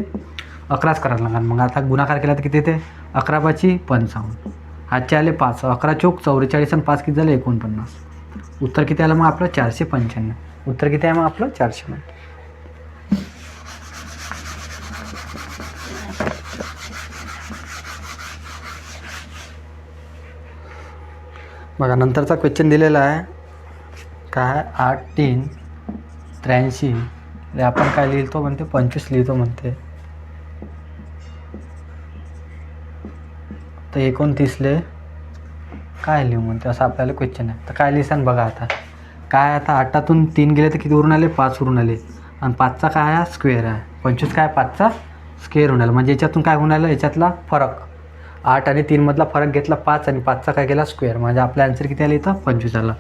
11च करायला लागणार. मग आता गुणाकार केला तर किती येते 11 5 55. हातचे आले 5, 11 चोक 44 आणि 5 किती झाले 49. उत्तर किती आलं मग आपलं 495. उत्तर किती आहे मग आपलं 495. बघा नंतरचा क्वेश्चन दिलेला आहे काय 8 3 83. आपण काय लिहितो म्हणते 25 लिहितो म्हणते. तर 29ले काय लिहू म्हणते असं आपल्याला क्वेश्चन आहे. तर काय लिहिसान बघा आता काय आता 8तून 3 गेले तर किती उरून आले 5 उरून आले आणि 5चा काय आहे स्क्वेअर आहे. 25 काय 5चा स्क्वेअर होऊन आला, म्हणजे याच्यातून काय होऊन आलं याच्यातला फरक 8 आणि 3मधला फरक घेतला 5 आणि 5चा काय केला स्क्वेअर, म्हणजे आपला आन्सर किती आला इथं 25 आला.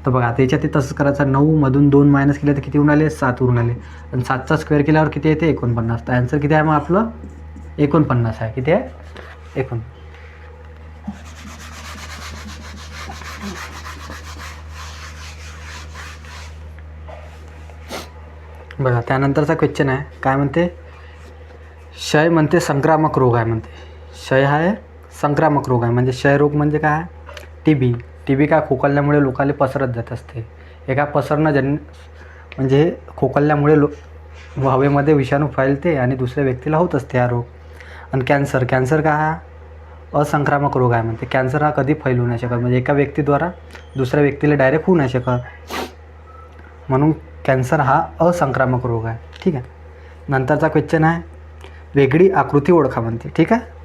तर बघा आता याच्यात तसंच करायचं 9मधून 2 मायनस केलं तर किती होऊन आले 7 उरून आले आणि 7चा स्क्वेअर केल्यावर किती येते 49. तर आन्सर किती आहे मग आपलं 49 आहे. किती आहे 49. बघा त्यानंतरचा क्वेश्चन आहे काय म्हणते क्षय म्हणते संक्रामक रोग आहे म्हणते. क्षय हा संक्रामक रोग आहे, म्हणजे क्षयरोग म्हणजे काय टीबी काय खोकलल्यामुळे लोकांना पसरत जात असते. हे काय पसरणं म्हणजे खोकलल्यामुळे हवेमध्ये विषाणू फैलते आणि दुसऱ्या व्यक्तीला होत असते हा रोग. आणि कॅन्सर काय हा असंक्रामक रोग आहे म्हणते. कॅन्सर हा कधी फैलू नाही शकत, म्हणजे एका व्यक्तीद्वारा दुसऱ्या व्यक्तीला डायरेक्ट होऊ नाही शकत, म्हणून कॅन्सर हा असंक्रामक रोग आहे. ठीक आहे. नंतरचा क्वेश्चन आहे वेगळी आकृती ओळखा म्हणते. ठीक आहे,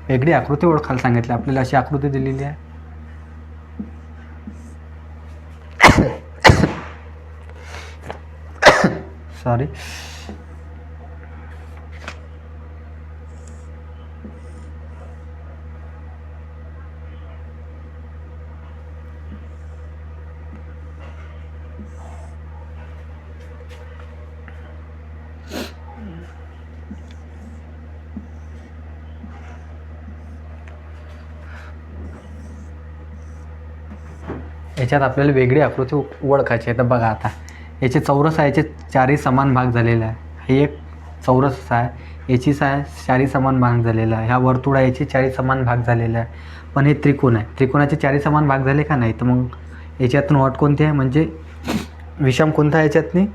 वेगळी आकृती ओळखायला सांगितली आपल्याला. अशी आकृती दिलेली आहे सॉरी. याच्यात आपल्याला वेगळी आकृती ओळखायची आहे. तर बघा आता याचे चौरस आहे, याचे चारही समान भाग झालेला आहे. हे एक चौरस आहे, याचीच आहे चारही समान भाग झालेला आहे. ह्या वर्तुळ आहे याचे चारही समान भाग झालेला आहे. पण हे त्रिकोण आहे, त्रिकोणाचे चारही समान भाग झाले का नाही. तर मग याच्यातून वट कोणती आहे म्हणजे विषम कोणता आहे याच्यातनी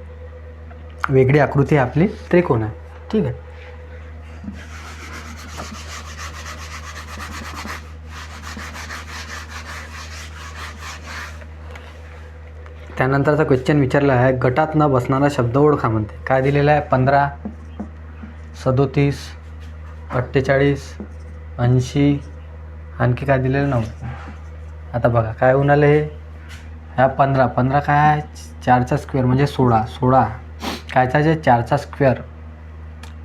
वेगळी आकृती आपली त्रिकोण आहे. ठीक आहे. त्यानंतरचा क्वेश्चन विचारला आहे गटात न बसणारा शब्द ओळखा म्हणते. काय दिलेलं आहे 15 37 48 80 आणखी काय दिलेलं 90. आता बघा काय होऊन आलं हे ह्या 15 काय आहे 4चा स्क्वेअर म्हणजे 16 कायचा जे 4चा स्क्वेअर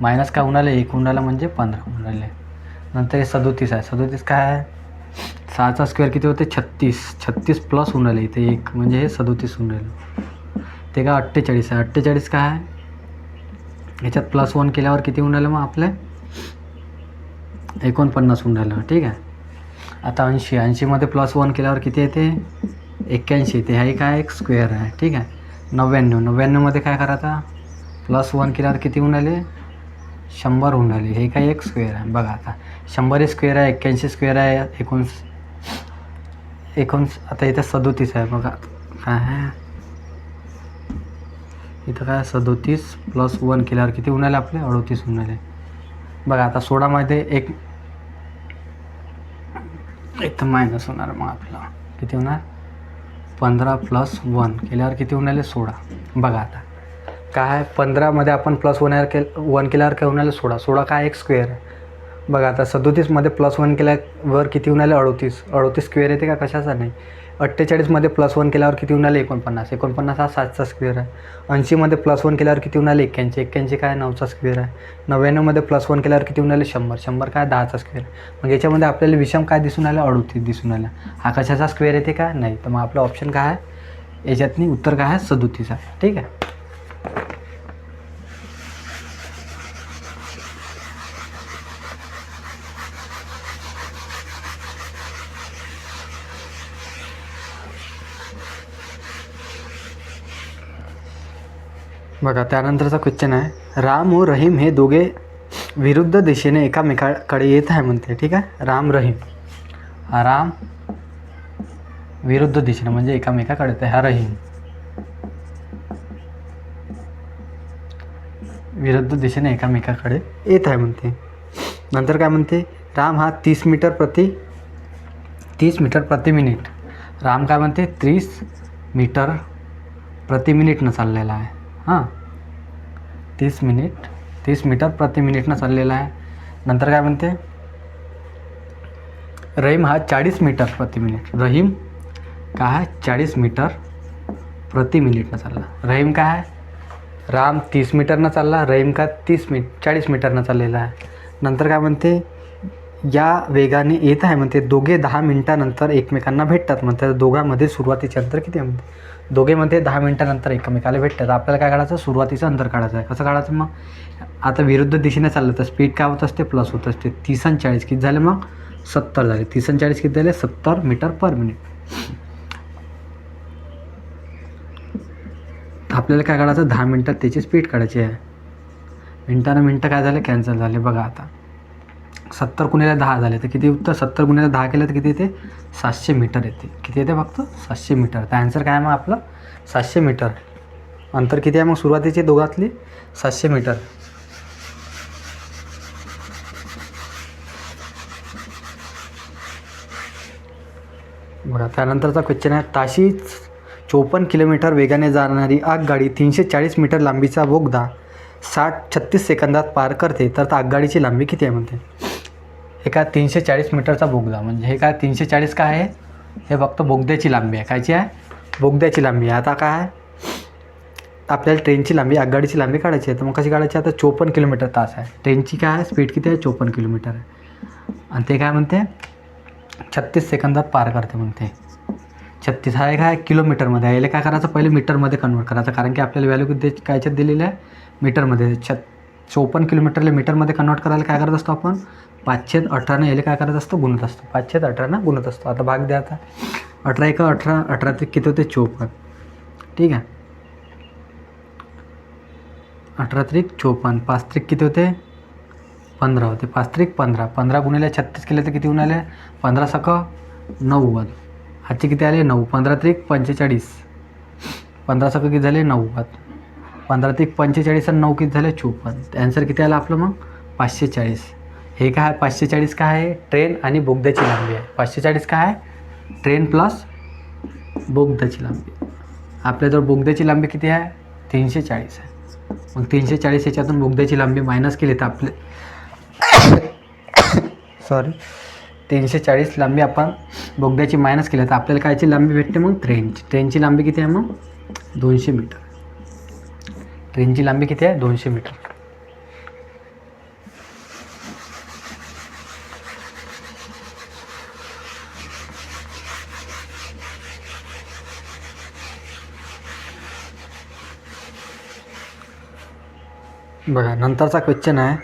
मायनस काय होऊन आलं 1 होऊन आलं म्हणजे 15 होऊन आले. नंतर हे 37 आहे. 37 काय आहे 6चा स्क्वेअर किती होते 36 प्लस होऊन आले इथे 1 म्हणजे हे 37 होऊन राहिलं. ते काय 48 आहे. 48 काय आहे याच्यात +1 केल्यावर किती होऊन राहिलं मग आपले 49 होऊन राहिलं. ठीक आहे. आता 80मध्ये +1 केल्यावर किती येते 81 येते. हा काय एक स्क्वेअर आहे. ठीक आहे. 99मध्ये काय करायचा +1 केल्यावर किती होऊन राहिले 100 होऊन राहिले. हे काय एक स्क्वेअर आहे. बघा आता 100 स्क्वेअर आहे, 81 स्क्वेअर आहे, आता इथं 37 आहे. बघा काय आहे इथं काय 37 +1 केल्यावर किती होऊन राहिले आपले 38 होऊन राहिले. बघा आता 16मध्ये एक तर मायनस होणार. मग आपलं किती होणार 15 +1 केल्यावर किती होऊन राहिले 16. बघा आता काय 15मध्ये आपण +1 केल्यावर काय होऊन राहिले 16 काय एक स्क्वेअर आहे. बघा आता 37मध्ये +1 केल्यावर किती होऊन राहिले 38 स्क्वेअर येते का कशाचा नाही. 48मध्ये +1 केल्यावर किती होऊन राहिले 49 हा 7चा स्क्वेअर आहे. 80मध्ये +1 केल्यावर किती होऊन राहिले 81 काय 9चा स्क्वेअर आहे. 99मध्ये +1 केल्यावर किती होऊन राहिले 100 काय 10चा स्क्वेअर. मग याच्यामध्ये आपल्याला विषम काय दिसून आलं 38 दिसून आला. हा कशाचा स्क्वेअर येते का नाही. तर मग आपलं ऑप्शन काय आहे याच्यातनी उत्तर काय आहे 37 आहे. ठीक आहे. बघा त्यानंतरचा क्वेश्चन आहे राम व रहीम हे दोघे विरुद्ध दिशेने एकामेकाकडे येत आहे म्हणते. ठीक आहे. राम विरुद्ध दिशेने म्हणजे एकामेकाकडे येत आहे. हा रहीम विरुद्ध दिशेने एकामेकाकडे येत आहे म्हणते. नंतर काय म्हणते राम हा 30 मीटर प्रति मिनिट. राम काय म्हणते 30 मीटर प्रति मिनिटनं चाललेला आहे. हां 30 मीटर प्रति मिनिटनं चाललेला आहे. नंतर काय म्हणते रहीम हा 40 मीटर प्रति मिनिट. रहीम काय आहे 40 मीटर प्रति मिनिटनं चालला. रहीम काय आहे राम 30 मीटरनं चालला, रहीम का 40 मीटरनं चाललेला आहे. नंतर काय म्हणते या वेगाने येत आहे म्हणते दोघे 10 मिनिटानंतर एकमेकांना भेटतात म्हणते. दोघांमध्ये सुरुवातीचे अंतर किती आहे म्हणते. दोघे म्हणते 10 मिनिटानंतर एकमेकाला भेटतात. आपल्याला काय काढायचं सुरुवातीचं अंतर काढायचं आहे. कसं काढायचं मग आता विरुद्ध दिशेने चाललं तर स्पीड काय होत असते प्लस होत असते. 30 आणि 40 किती झाले मग 70 झाले. 30 आणि 40 किती झाले 70 मीटर पर मिनिट. आपल्याला काय काढायचं 10 मिनटात त्याची स्पीड काढायची आहे. मिनटं काय झाले कॅन्सल झाले. बघा आता 70 गुणिले 10 झाले तर किती उत्तर 70 गुणिले 10 केलं तर किती येते 700 मीटर येते. किती येते फक्त 700 मीटर. तर ॲन्सर काय आहे मग आपलं 700 मीटर. अंतर किती आहे मग सुरुवातीचे दोघातली 700 मीटर. बघा त्यानंतरचा क्वेश्चन आहे ताशी 54 किलोमीटर वेगाने जाणारी आगगाडी 340 मीटर लांबीचा बोगदा 36 सेकंदात पार करते तर आगगाडीची लांबी किती आहे म्हणते. हे काय 340 मीटरचा बोगदा म्हणजे हे काय 340 काय आहे हे फक्त बोगद्याची लांबी आहे. कायची आहे बोगद्याची लांबी आहे. आता काय आहे आपल्याला ट्रेनची लांबी आगगाडीची लांबी काढायची आहे. तर मग कशी काढायची आता 54 किलोमीटर तास आहे. ट्रेनची काय आहे स्पीड किती आहे 54 किलोमीटर आहे. आणि ते काय म्हणते 36 सेकंदात पार करते म्हणते. 36 हा काय किलोमीटरमध्ये आहे. याला काय करायचं पहिले मीटरमध्ये कन्वर्ट करायचं कारण की आपल्याला व्हॅल्यू किती कायच्यात दिलेलं आहे मीटरमध्ये. 54 किलोमीटरला मीटरमध्ये कन्वर्ट करायला काय करत असतो आपण 518 याला काय करत असतो गुणत असतो. 518 गुणत असतो. आता भाग द्या आता 18 1 18 18 ते किती होते 54. ठीक आहे 18 त्रिक 54 5 त्रिक किती होते 15 होते. 5 त्रिक 15 15 गुणिले 36 केले तर किती होऊन आले 15 सक 90. आजचे किती आले 9 15 त्रिक 45 15 सक किती झाले 90. 15 त्रिक 45 आणि 9 किती झाले 54. ॲन्सर किती आला आपलं मग 540. हे काय आहे 540 काय आहे ट्रेन आणि बोगद्याची लांबी आहे. 540 काय आहे ट्रेन प्लस बोगद्याची लांबी. आपल्याजवळ बोगद्याची लांबी किती आहे 340 आहे. मग 340 याच्यातून बोगद्याची लांबी मायनस केली तर आपले 340 लांबी आपण बोगद्याची मायनस केली तर आपल्याला कायची लांबी भेटते मग ट्रेनची लांबी किती आहे मग 200 मीटर. ट्रेनची लांबी किती आहे 200 मीटर. बघा नंतरचा क्वेश्चन आहे.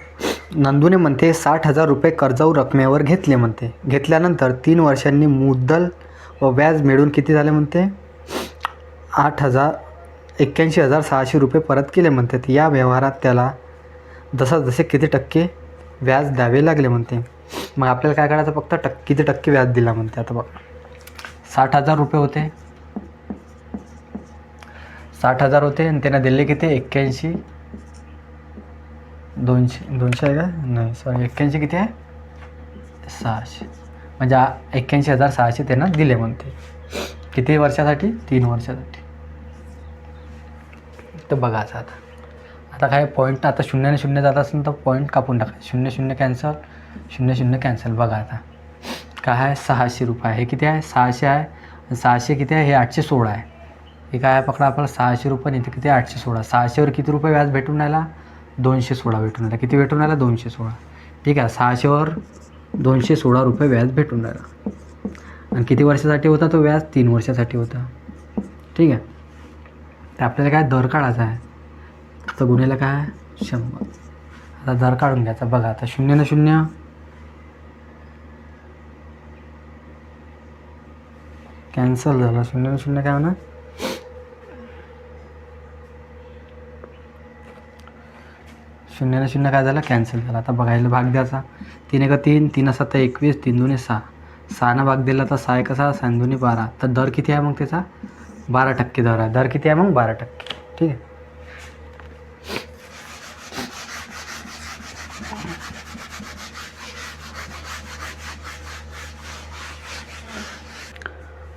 नंदूने म्हणते 60,000 रुपये कर्जाऊ रकमेवर घेतले म्हणते. घेतल्यानंतर 3 वर्षांनी मुद्दल व व्याज मिळून किती झाले म्हणते? 81,600 रुपये परत केले म्हणते. या व्यवहारात त्याला जसे किती टक्के व्याज द्यावे लागले म्हणते. मग आपल्याला काय करायचं, फक्त किती टक्के व्याज दिला म्हणते. आता बघा 60,000 रुपये होते, 60,000 होते आणि त्यांना दिले किती? 81, 200 आहे का? नाही सॉरी, 81 किती आहे? 600. म्हणजे 81,600 त्यांना दिले म्हणते. किती वर्षासाठी? 3 वर्षासाठी. तर बघा आता काय पॉईंट, आता 0 आणि 0 जात असेल तर पॉईंट कापून टाकायचे. 0 0 कॅन्सल, 0 0 कॅन्सल. बघा आता काय आहे? 600 रुपये. हे किती आहे? 600 आहे. 600 किती आहे? हे 816 आहे. हे काय आहे? पकडा आपल्याला 600 रुपये. इथे किती आहे? 816. 600वर किती रुपये व्याज भेटून राहिला? 216 भेटून राहिला. किती भेटून राहिला? 216. ठीक आहे. 600वर 216 रुपये व्याज भेटून राहिला. आणि किती वर्षासाठी होता तो व्याज? 3 वर्षासाठी होता. ठीक आहे. तर आपल्याला काय दर काढायचा आहे, तर गुन्ह्याला काय 100. आता दर काढून घ्यायचा. बघा आता 0 ना 0 कॅन्सल झाला. 0 ना 0 काय होणार? 0 ना 0 काय झालं? कॅन्सल झाला. आता बघायला भाग द्यायचा. 3 1 3, 3 7 21, 3 2 6. 6 भाग दिला तर 6 1 6, 6 2 12. तर दर किती आहे मग त्याचा? 12% दर आहे. दर किती आहे मग? 12%. ठीक आहे.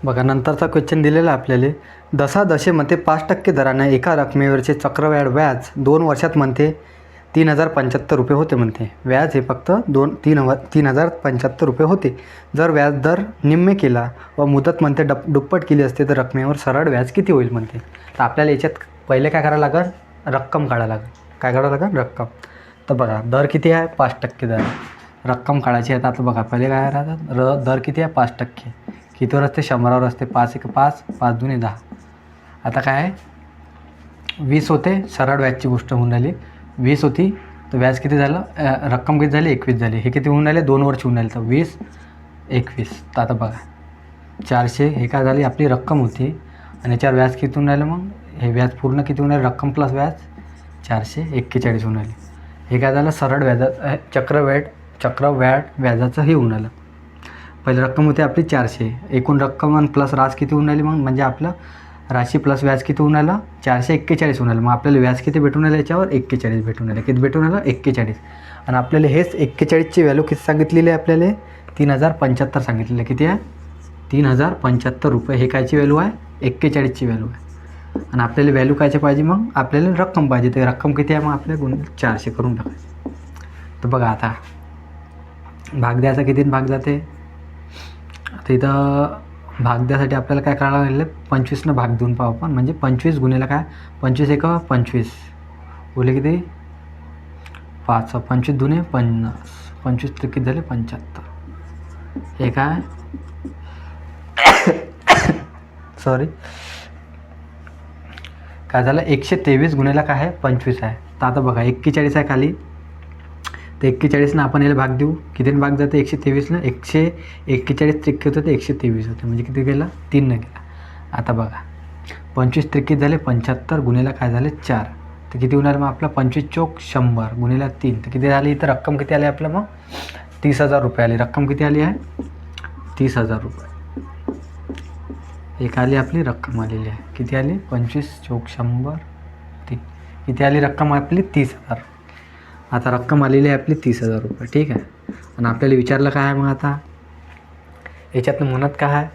बघा नंतरचा क्वेश्चन दिलेला आपल्याला. दशादशे म्हणते 5% दराने एका रकमेवरचे चक्रवाढ व्याज 2 वर्षात म्हणते 3,075 रुपये होते म्हणते. व्याज हे फक्त 3,075 रुपये होते. जर व्याज दर निम्मे केला व मुदत म्हणते दुप्पट केली असते तर रकमेवर सरळ व्याज किती होईल म्हणते. तर आपल्याला याच्यात पहिले काय करावं लागेल? रक्कम काढायला लागेल. काय काढावं लागेल? रक्कम. तर बघा दर किती आहे? 5% दर. रक्कम काढायची आहे. आता बघा पहिले काय राहतात? दर किती आहे? 5%. कितीवर असते? 100वर असते. 5 1 5, 5 2 10. आता काय आहे? 20 होते. सरळ व्याजची गोष्ट होऊन राहिली. 20 होती तर व्याज किती झालं? रक्कम किती झाली? 21 झाली. हे किती होऊन राहिले? 2 वर्ष होऊन राहिले. तर 20 21. तर आता बघा 400 हे काय झाली? आपली रक्कम होती आणि याच्यावर व्याज किती होऊन राहिलं? मग हे व्याज पूर्ण किती होऊन राहिलं? रक्कम प्लस व्याज 441 होऊन राहिले. हे काय झालं? सरळ व्याजा चक्रवाढ व्याजाचं हे होऊन आलं. पहिली रक्कम होती आपली 400. एकूण रक्कम आणि प्लस रास किती होऊन राहिली? मग म्हणजे आपलं राशी प्लस व्याज किती होऊन आलं? 441 होऊन आलं. मग आपल्याला व्याज किती भेटून आलं? याच्यावर 41 भेटून आलं. किती भेटून आलं? 41. आणि आपल्याला हेच 41ची व्हॅल्यू किती सांगितलेली आहे? आपल्याला 3,075 सांगितलेलं. किती आहे? 3,075 रुपये. हे कायची व्हॅल्यू आहे? 41ची व्हॅल्यू आहे. आणि आपल्याला व्हॅल्यू कायची पाहिजे? मग आपल्याला रक्कम पाहिजे. तर रक्कम किती आहे? मग आपल्या 400 करून टाकायचं. तर बघा आता भाग द्यायचा. किती भाग जाते? आता इथं भाग द्यासाठी आपल्याला काय करावं लागेल? 25 भाग देऊन पाहू आपण. म्हणजे 25 गुणिले काय? 25 1 25 बोले किती? 5. 25 2 50. 25 किती झाले? 75. हे काय? सॉरी काय झालं? 123 गुणिले काय आहे? 25 आहे. तर आता बघा 41 आहे खाली. तर 41 आपण याला भाग देऊ. कितीने भाग जाते? 123. 141 त्रिक्की होतं ते 123 होते. म्हणजे किती गेला? 3 गेला. आता बघा 25 त्रिक्की झाले 75 गुणिले काय झाले? 4. तर किती होणार मग आपलं? 25 चौक 100 गुणिले 3. तर किती झाली? इथं रक्कम किती आली आपलं? मग 30,000 रुपये आली. रक्कम किती आली आहे? 30,000 रुपये. एक आली आपली रक्कम आलेली आहे. किती आली? 25 चौक 100 3. किती आली रक्कम आपली? 30,000. आता रक्कम आलेली आहे आपली 30,000 रुपये. ठीक आहे. आणि आपल्याला विचारलं काय आहे मग आता याच्यातनं म्हणत काय आहे?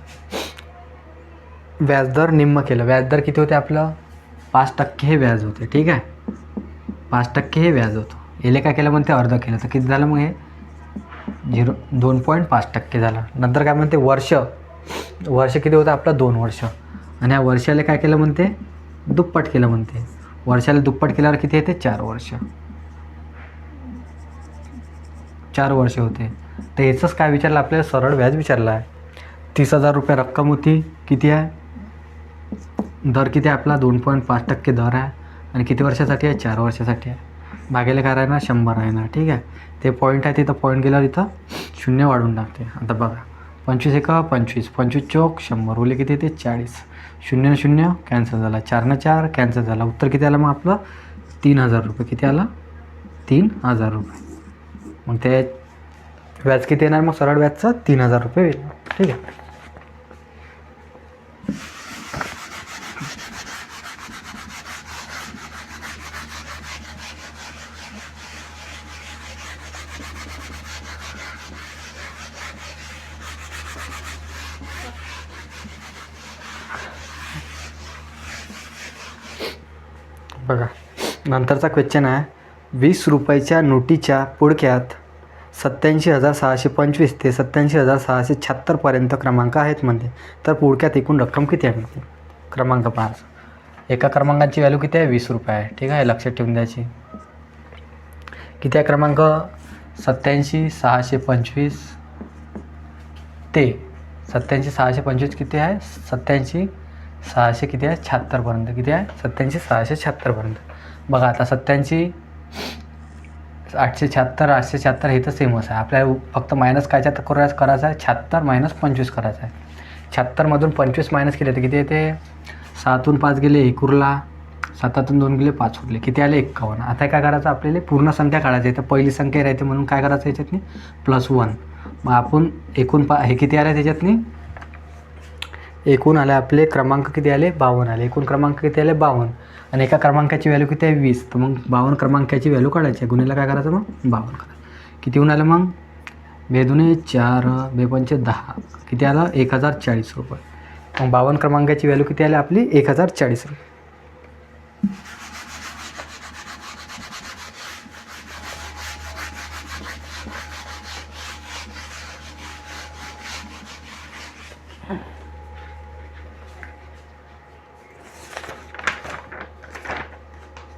व्याजदर निम्म केलं. व्याजदर किती होते आपलं? 5% हे व्याज होते. ठीक आहे. 5% हे व्याज होतं. याला काय केलं म्हणते? अर्ध केलं. तर किती झालं मग हे? 2.5% झालं. नंतर काय म्हणते? वर्ष किती होतं आपलं? 2 वर्ष. आणि या वर्षाला काय केलं म्हणते? दुप्पट केलं म्हणते. वर्षाला दुप्पट केल्यावर किती येते? 4 वर्ष. 4 वर्ष होते. तर याचंच काय विचारलं आपल्याला? सरळ व्याज विचारलं आहे. 30,000 रुपये रक्कम होती. किती आहे? दर किती आहे आपला? 2.5% दर आहे. आणि किती वर्षासाठी आहे? 4 वर्षासाठी आहे. भागिले काय राहणार 100 राहणार. ठीक आहे. ते पॉईंट आहे तिथं पॉईंट गेल्यावर इथं 0 वाढून टाकते. आता बघा 25 एका 25, 25 चौक 100, उरले किती येते 40. 0 0 कॅन्सल झाला, 4 4 कॅन्सल झाला. उत्तर किती आलं मग आपलं 3000 रुपये. किती आला 3000 रुपये. मग ते व्याज किती येणार मग सरळ व्याजचं 3000 रुपये येईल. ठीक आहे. बघा नंतरचा क्वेश्चन आहे, 20 रुपयाच्या नोटीच्या पुडक्यात 87,625 ते 87,676 क्रमांक आहेत म्हणते. तर पुडक्यात एकूण रक्कम किती आहे म्हणते. क्रमांक 5. एका क्रमांकाची व्हॅल्यू किती आहे 20 रुपये आहे. ठीक आहे, लक्षात ठेवून द्यायची. किती आहे क्रमांक 87,625 ते 87,625 किती आहे 87,600 किती आहे 76 किती आहे 87,676 बघा आता 87,876 876 हे तर सेमच आहे. आपल्याला फक्त मायनस कायच्यात करायचं आहे 76 मायनस 25 करायचं आहे. 76मधून 25 मायनस केले तर किती येते 7तून 5 गेले 1 उरला, 7तून 2 गेले 5 उरले, किती आले 51. आता काय करायचं आपल्याला पूर्ण संख्या काढायची आहे. तर पहिली संख्या राहते म्हणून काय करायचं याच्यातनी +1. मग आपण एकूण हे किती आले त्याच्यातनी एकूण आले आपले क्रमांक किती आले 52 आले. एकूण क्रमांक किती आले 52 आणि एका क्रमांकाची व्हॅल्यू किती आहे 20. तर मग 52 क्रमांकाची व्हॅल्यू काढायची आहे. गुन्हेला काय करायचं मग 52 करायचं. किती होऊन आलं मग 2 दूने 4 2 पंचे 10 किती आलं 1040 रुपये. मग 52 क्रमांकाची व्हॅल्यू किती आली आपली 1040 रुपये.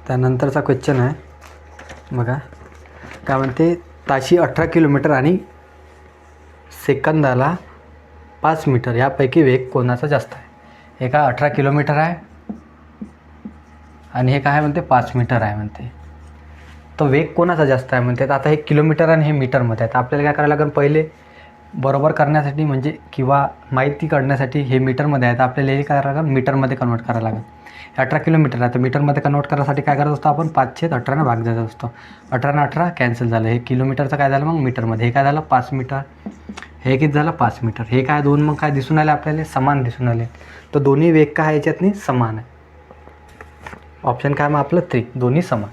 त्यानंतरचा क्वेश्चन आहे बघा काय म्हणते, ताशी 18 किलोमीटर आणि सेकंदाला 5 मीटर यापैकी वेग कोणाचा जास्त आहे. हे का 18 किलोमीटर आहे आणि हे काय आहे म्हणते 5 मीटर आहे म्हणते. तो वेग कोणाचा जास्त आहे म्हणते. तर आता हे किलोमीटर आणि हे मीटरमध्ये आहे. तर आपल्याला काय करायला लागेल पहिले बरोबर करण्यासाठी म्हणजे किंवा माहिती काढण्यासाठी हे मीटरमध्ये आहे. तर आपल्याला हे काय करायला लागेल मीटरमध्ये कन्वर्ट करायला लागेल. 18 किलोमीटर आहे तर मीटरमध्ये कन्वर्ट करण्यासाठी काय करत असतो आपण 5/18 भाग द्यायचा असतो. 18 आणि 18 कॅन्सल झालं. हे किलोमीटरचं काय झालं मग मीटरमध्ये. हे काय झालं 5 मीटर. हे किती झालं 5 मीटर. हे काय दोन मग काय दिसून आले आपल्याला समान दिसून आले. तर दोन्ही वेग काय याच्यातनी समान आहे. ऑप्शन काय मग आपलं 3 दोन्ही समान.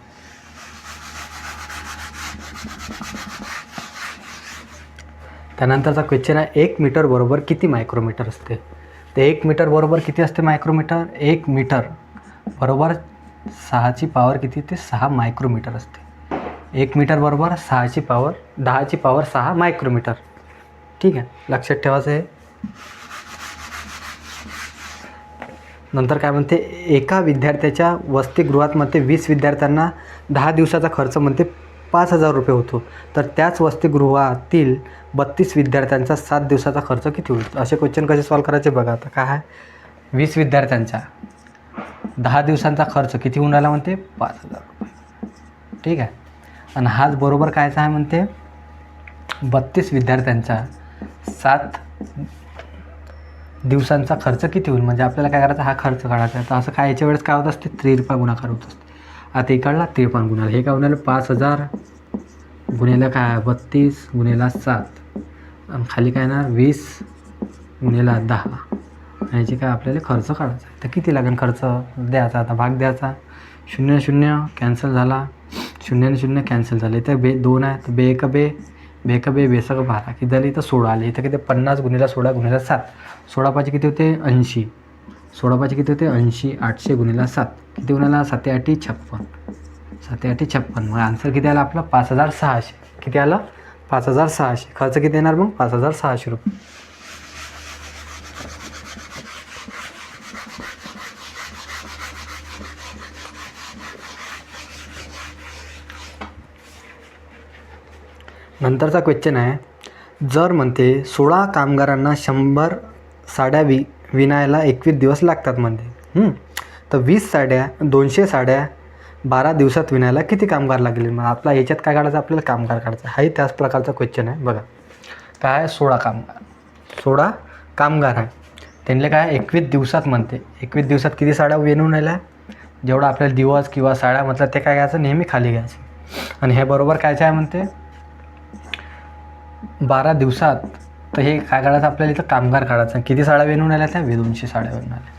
त्यानंतरचा क्वेश्चन आहे 1 मीटर बरोबर किती मायक्रोमीटर असते. तर 1 मीटर बरोबर किती असते मायक्रोमीटर. 1 मीटर बरोबर 6ची पॉवर किती ते 6 मायक्रोमीटर असते. 1 मीटर बरोबर 6ची पॉवर 10ची पॉवर 6 मायक्रोमीटर. ठीक आहे, लक्षात ठेवायचं आहे. नंतर काय म्हणते, एका विद्यार्थ्याच्या वसतिगृहात म्हणते 20 विद्यार्थ्यांना 10 दिवसाचा खर्च म्हणते 5,000 रुपये होतो. तर त्याच वसतिगृहातील 32 विद्यार्थ्यांचा 7 दिवसाचा खर्च किती होईल. असे क्वेश्चन कसे सॉल्व करायचे बघा. आता काय आहे 20 विद्यार्थ्यांचा 10 दिवसांचा खर्च किती होऊन राहिला म्हणते 5,000 रुपये. ठीक आहे, आणि हाच बरोबर कायचा आहे म्हणते 32 विद्यार्थ्यांचा 7 दिवसांचा खर्च किती होईल. म्हणजे आपल्याला काय करायचा हा खर्च काढायचा आहे. तर असं काय याच्या वेळेस काय होत असते 3 गुणाकार होत असते. आता इकडला 53 गुणाला हे काय होणार 5,000 गुणिले काय 32 गुणिले 7 आणि खाली काय येणार 20 गुणिले 10 याची काय आपल्याला खर्च काढायचा आहे. तर किती लागेल खर्च द्यायचा. आता भाग द्यायचा 0 0 कॅन्सल झाला 0 0 कॅन्सल झाले. तर 2 आहे तर 2 1 2 2 1 2 2 6 12 किती झाली तर 16 आली. इथं किती 50 गुणिले 16 गुणिले 7 16 पाचे किती होते 80 16 पाचे किती होते 80 800 गुणिले 7 किती गुणाला 7 8 56 7 8 56. मग आन्सर किती आला आपला 5,600. किती आलं 5,600. खर्च किती येणार मग 5,600 रुपये. नंतरचा क्वेश्चन आहे, जर म्हणते 16 कामगारांना 100 साड्या विणायला 21 दिवस लागतात म्हणते. तर 20 साड्या 200 साड्या 12 दिवसात विणायला किती कामगार लागले. मग आपला याच्यात काय काढायचं, आपल्याला कामगार काढायचं. हाही त्याच प्रकारचा क्वेश्चन आहे बघा. काय आहे, 16 कामगार. 16 कामगार आहे. त्यांना काय 21 दिवसात म्हणते. 21 दिवसात किती साड्या विणून राहिल्या, जेवढा आपल्याला दिवस किंवा साड्या म्हटलं ते काय घ्यायचं, नेहमी खाली घ्यायचं. आणि हे बरोबर कायचं आहे म्हणते 12 दिवसात. तर हे काय काढायचं, आपल्याला इथं कामगार काढायचं. किती साड्या विणून आल्या, त्या 200 साड्या विणून आल्या.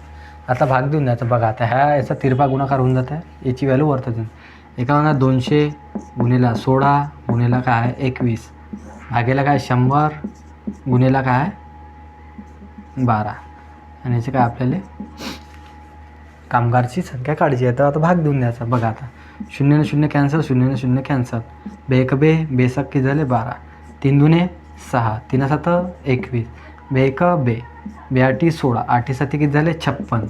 आता भाग देऊन द्यायचं बघा. आता ह्या याचा तिरपा गुणाकार होऊन जात आहे, याची व्हॅल्यू वरती देऊन. एका म्हणा 200 गुणिला 16 गुणिला काय आहे 21 भागेला काय 100 गुणिला काय आहे 12. आणि याचे काय आपल्याला कामगारची संख्या काढायची आहे. तर आता भाग देऊन द्यायचा बघा. आता 0 ने 0 कॅन्सल, 0 ने 0 कॅन्सल. बे बेसक किती झाले 12. 3 दुने 6, 3 7 21, बे 8 16, 8 7 किती झाले 56.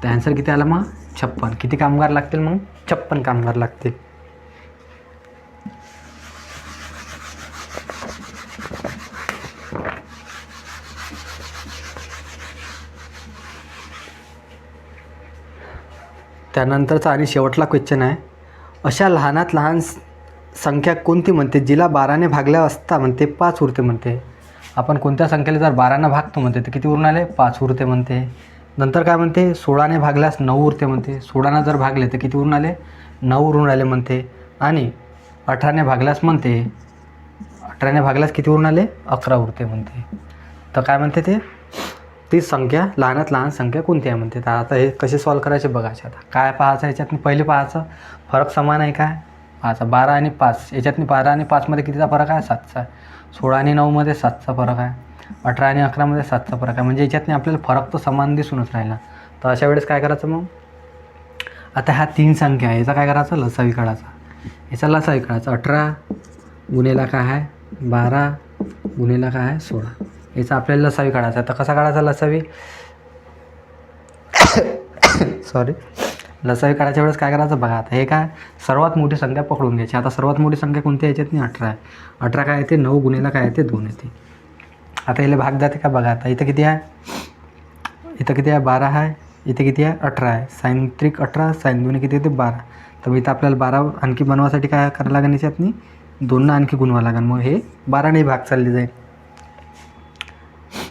तर ॲन्सर किती आला मग 56. किती कामगार लागतील मग 56 कामगार लागतील. त्यानंतरचा आणि शेवटला क्वेश्चन आहे, अशा लहानात लहान संख्या कोणती म्हणते जिला 12ने भागल्या असता म्हणते 5 उरते म्हणते. आपण कोणत्या संख्येला जर 12ने भागतो म्हणते तर किती उरून आले 5 उरते म्हणते. नंतर काय म्हणते 16ने भागल्यास 9 उरते म्हणते. 16ने जर भागले तर किती उरून आले 9 उरून राहिले म्हणते. आणि 18ने भागल्यास म्हणते 18ने भागल्यास किती उरून आले 11 उरते म्हणते. तर काय म्हणते ती संख्या लहानात लहान संख्या कोणती आहे म्हणते. तर आता हे कसे सॉल्व करायचे बघायचे. आता काय पाहायचं, याच्यातून पहिले पाहायचं फरक समान आहे काय पाहायचं. 12 आणि 5 याच्यातून 12 आणि 5मध्ये कितीचा फरक आहे 7चा. 16 आणि 9मध्ये 7चा फरक आहे. 18 आणि 11मध्ये 7चा फरक आहे. म्हणजे याच्यातून आपल्याला फरक तर समान दिसूनच राहिला. तर अशा वेळेस काय करायचं मग, आता ह्या 3 संख्या आहे, याचा काय करायचं लसावी काढायचा. याचा लसावी काढायचा. 18 गुणिला काय आहे 12 गुणिला काय आहे 16. याचा आपल्याला लसावी काढायचा. तर कसा काढायचा लसावी सॉरी लसावी काढायच्या वेळेस काय करायचं बघा. आता हे काय सर्वात मोठी संख्या पकडून घ्यायची. आता सर्वात मोठी संख्या कोणती याच्यात नाही 18 आहे. 18 काय येते 9 गुणिला काय येते 2 येते. आता याला भाग जाते का बघा. आता इथं किती आहे, इथं किती आहे 12 आहे, इथे किती आहे 18 आहे. साइन 3 18, साइन 2 किती येते 12. तर इथं आपल्याला 12 आणखी बनवासाठी काय करायला लागेल, याच्यात नाही 2 आणखी गुणवा लागेल. मग हे 12ने भाग चालली जाईल.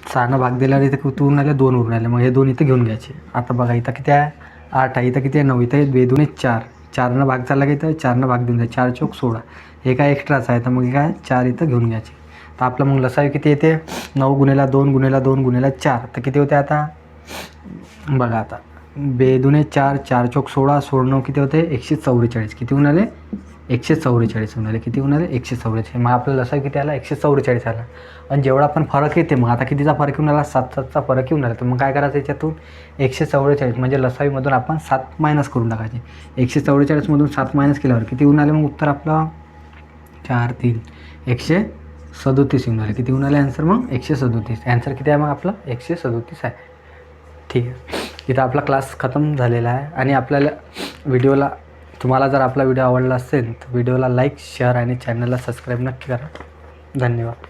6 भाग दिल्यावर इथे किती उरून आले 2 उरून आले. मग हे 2 इथं घेऊन घ्यायचे. आता बघा इथं किती आहे 8 आहे, इथं किती आहे 9, इथं 2 2 4, 4 भाग चालला की इथं 4 भाग देऊन द्या. 4 चौक 16. हे काय एक्स्ट्राच आहे, तर मग काय 4 इथं घेऊन घ्यायचे. तर आपलं मग लसावी किती येते 9 गुणिला 2 गुणिला 2 गुणिला 4. तर किती होते आता बघा. आता 2 2 4, 4 चौक 16, 16 9 किती होते 144. किती होऊन आले 144 होऊन आले. किती होऊन आले 144. मग आपल्याला लसावी किती आला 144 आला. आणि जेवढा पण फरक येते मग आता कितीचा फरक येऊन आला 7चा फरक येऊन आला. तर मग काय करायचं याच्यातून 144 म्हणजे लसावीमधून आपण 7 मायनस करून टाकायचे. 144मधून 7 मायनस केल्यावर किती होऊन आले मग उत्तर आपलं 4 3 137 येऊन आले. किती होऊन आले ॲन्सर मग 137. ॲन्सर किती आहे मग आपलं 137 आहे. ठीक आहे, इथं आपला क्लास खतम झालेला आहे. आणि आपल्याला व्हिडिओला तुम्हाला जर आपला व्हिडिओ आवडला असेल तर व्हिडिओला लाईक शेअर आणि चॅनलला सबस्क्राईब नक्की करा. धन्यवाद.